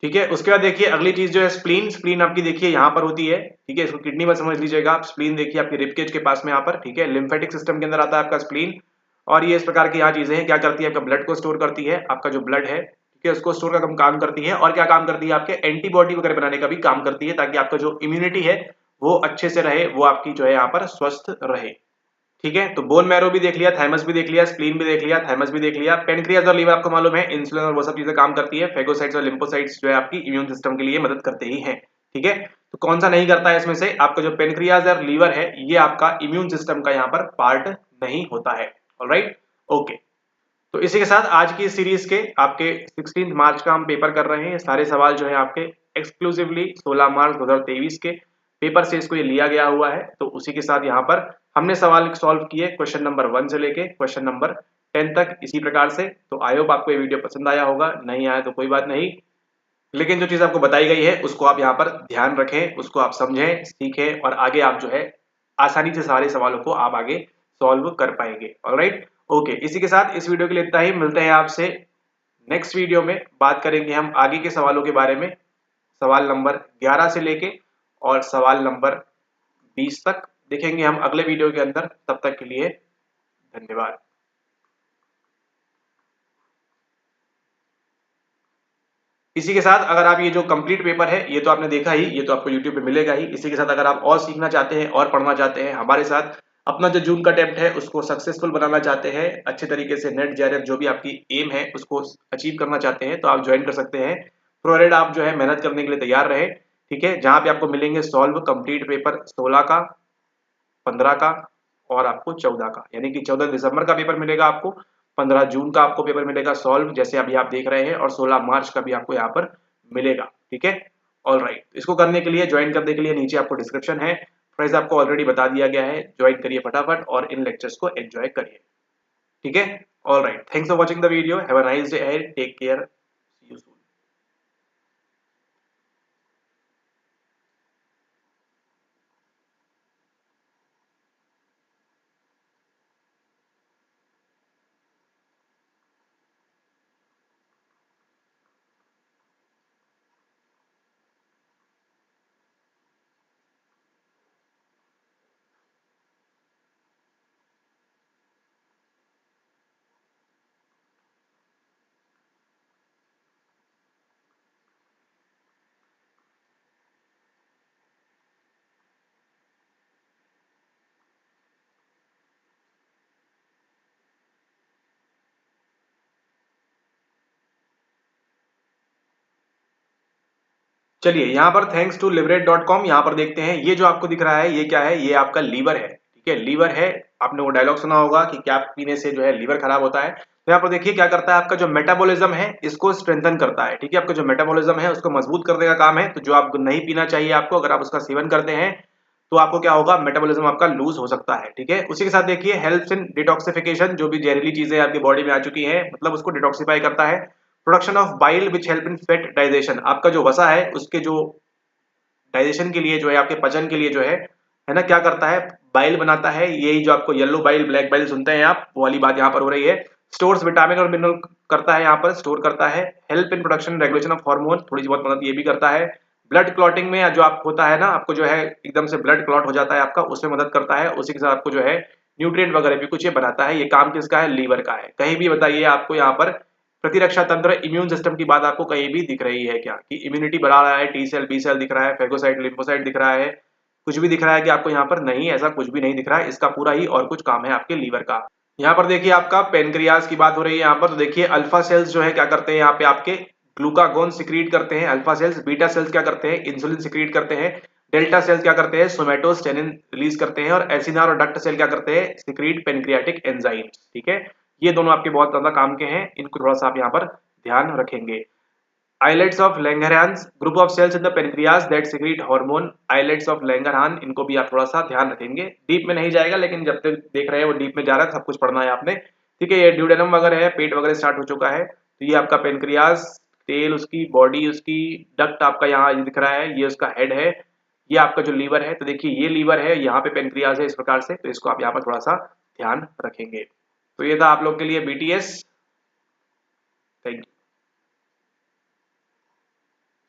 Speaker 1: ठीक है। उसके बाद देखिए अगली चीज जो है स्प्लीन। स्प्लीन आपकी देखिए यहाँ पर होती है, ठीक है, इसको किडनी में समझ लीजिएगा आप। स्प्लीन देखिए आपकी रिबकेज के पास में यहाँ पर, ठीक है, लिम्फेटिक सिस्टम के अंदर आता है आपका स्प्लीन। और ये इस प्रकार की यहाँ चीजें हैं, क्या करती है, आपका ब्लड को स्टोर करती है, आपका जो ब्लड है, ठीक है, उसको स्टोर का काम करती है। और क्या काम करती है, आपके एंटीबॉडी वगैरह बनाने का भी काम करती है, ताकि आपका जो इम्यूनिटी है वो अच्छे से रहे, वो आपकी जो है यहाँ पर स्वस्थ रहे, ठीक है। तो बोन मैरो भी देख लिया, थाइमस भी देख लिया, स्प्लीन भी देख लिया, थाइमस भी देख लिया। पेनक्रियाज और लीवर आपको मालूम है इंसुलिन और वो सब चीजें काम करती है। फेगोसाइट्स और लिम्फोसाइट्स जो है आपकी इम्यून सिस्टम के लिए मदद करते ही हैं, ठीक है। तो कौन सा नहीं करता है इसमें से, आपका जो पेनक्रियाज और लीवर है ये आपका इम्यून सिस्टम का यहाँ पर पार्ट नहीं होता है। Alright, okay. तो इसी के साथ आज की सीरीज के आपके 16 मार्च का हम पेपर कर रहे हैं। सारे सवाल जो है आपके एक्सक्लूसिवली 16 मार्च 2023 के पेपर से इसको ये लिया गया हुआ है। तो उसी के साथ यहाँ पर हमने सवाल सॉल्व किए क्वेश्चन नंबर 1 से लेके क्वेश्चन नंबर 10 तक इसी प्रकार से। तो आई होप आपको ये वीडियो पसंद आया होगा, नहीं आया तो कोई बात नहीं, लेकिन जो चीज आपको बताई गई है उसको आप यहाँ पर ध्यान रखें, उसको आप समझें, सीखें, और आगे आप जो है आसानी से सारे सवालों को आप आगे सॉल्व कर पाएंगे। Alright, okay. इसी के साथ इस वीडियो के लिए इतना ही, मिलते हैं आपसे नेक्स्ट वीडियो में। बात करेंगे हम आगे के सवालों के बारे में, सवाल नंबर 11 से लेके और सवाल नंबर 20 तक देखेंगे हम अगले वीडियो के अंदर। तब तक के लिए धन्यवाद। इसी के साथ अगर आप ये जो कंप्लीट पेपर है ये तो आपने देखा ही, ये तो आपको यूट्यूब पे मिलेगा ही। इसी के साथ अगर आप और सीखना चाहते हैं और पढ़ना चाहते हैं हमारे साथ, अपना जो जून का अटेम्प्ट है उसको सक्सेसफुल बनाना चाहते हैं, अच्छे तरीके से नेट जेआरएफ जो भी आपकी एम है उसको अचीव करना चाहते हैं, तो आप ज्वाइन कर सकते हैं। प्रोरेड आप जो है मेहनत करने के लिए तैयार रहे, ठीक है, जहां पे आपको मिलेंगे सॉल्व कंप्लीट पेपर 16 का, 15 का और आपको 14 का, यानी कि 14 दिसंबर का पेपर मिलेगा आपको, 15 जून का आपको पेपर मिलेगा सॉल्व जैसे अभी आप देख रहे हैं, और 16 मार्च का भी आपको यहाँ पर मिलेगा, ठीक है। ऑल राइट, इसको करने के लिए, ज्वाइन करने के लिए नीचे आपको डिस्क्रिप्शन है, प्राइस आपको ऑलरेडी बता दिया गया है, ज्वाइन करिए फटाफट और इन लेक्चर्स को एंजॉय करिए, ठीक है। All right, thanks for watching the video, have a nice day ahead, take care, see you soon. चलिए यहाँ पर थैंक्स टू लिवरेट.com, यहाँ पर देखते हैं ये जो आपको दिख रहा है ये क्या है, ये आपका लीवर है, ठीक है, लीवर है। आपने वो डायलॉग सुना होगा कि क्या पीने से जो है लीवर खराब होता है। तो यहाँ पर देखिए क्या करता है, आपका जो मेटाबॉलिज्म है इसको स्ट्रेंथन करता है, ठीक है, आपका जो मेटाबॉलिज्म है उसको मजबूत करने का काम है। तो जो आपको नहीं पीना चाहिए आपको, अगर आप उसका सेवन करते हैं तो आपको क्या होगा, मेटाबॉलिज्म आपका लूज हो सकता है, ठीक है। उसी के साथ देखिए हेल्प्स इन डिटॉक्सिफिकेशन, जो भी जहरीली चीजें आपकी बॉडी में आ चुकी हैं मतलब उसको डिटॉक्सिफाई करता है। Production of bile which help in fat digestion, आपका जो वसा है उसके जो डाइजेशन के लिए जो है, आपके पचन के लिए जो है है ना, क्या करता है, बाइल बनाता है, यही जो आपको येलो बाइल ब्लैक बाइल सुनते हैं आप, वो वाली बात यहाँ पर हो रही है। स्टोर्स विटामिन और मिनरल करता है, यहाँ पर स्टोर करता है। Help in production regulation of hormone, थोड़ी सी बहुत मदद ये भी करता है। ब्लड क्लॉटिंग में जो आप होता है ना, आपको जो है एकदम से ब्लड क्लॉट हो जाता है आपका, उसमें मदद करता है। उसी के साथ आपको जो है न्यूट्रिएंट वगैरह भी कुछ ये बनाता है। ये काम किसका है, लीवर का है। कहीं भी बताइए आपको यहाँ पर प्रतिरक्षा तंत्र इम्यून सिस्टम की बात आपको कहीं भी दिख रही है क्या, कि इम्यूनिटी बढ़ा रहा है, टी सेल बी सेल दिख रहा है, फेगोसाइट लिम्फोसाइट दिख रहा है, कुछ भी दिख रहा है कि आपको यहाँ पर, नहीं, ऐसा कुछ भी नहीं दिख रहा है। इसका पूरा ही और कुछ काम है आपके लीवर का। यहाँ पर देखिए आपका पेनक्रियाज की बात हो रही है यहाँ पर, तो देखिए अल्फा सेल्स जो है क्या करते हैं यहाँ पे आपके ग्लूकागोन सिक्रीट करते हैं अल्फा सेल्स। बीटा सेल्स क्या करते हैं, इंसुलिन सिक्रीट करते हैं। डेल्टा सेल्स क्या करते हैं, सोमेटोस्टेनिन रिलीज करते हैं। और एसिनार और डक्ट सेल क्या करते हैं, सिक्रीट पेनक्रियाटिक एंजाइम्स। ठीक है, ये दोनों आपके बहुत ज्यादा काम के हैं, इनको थोड़ा सा आप यहाँ पर ध्यान रखेंगे। islets of Langerhans, group of cells in the pancreas that secrete hormone, islets of Langerhans, इनको भी आप थोड़ा सा ध्यान रखेंगे। डीप में नहीं जाएगा, लेकिन जब तक देख रहे हैं वो डीप में जा रहा है, सब कुछ पढ़ना है आपने। ठीक है, ये ड्यूडेनम वगैरह है, पेट वगैरह स्टार्ट हो चुका है। तो ये आपका पेनक्रियाज, टेल उसकी, बॉडी उसकी, डक्ट आपका यहाँ दिख रहा है, ये उसका हेड है। ये आपका जो लीवर है, तो देखिए ये लीवर है, यहाँ पे पेनक्रियाज है इस प्रकार से, तो इसको आप यहाँ पर थोड़ा सा ध्यान रखेंगे। तो ये था आप लोग के लिए BTS। Thank you.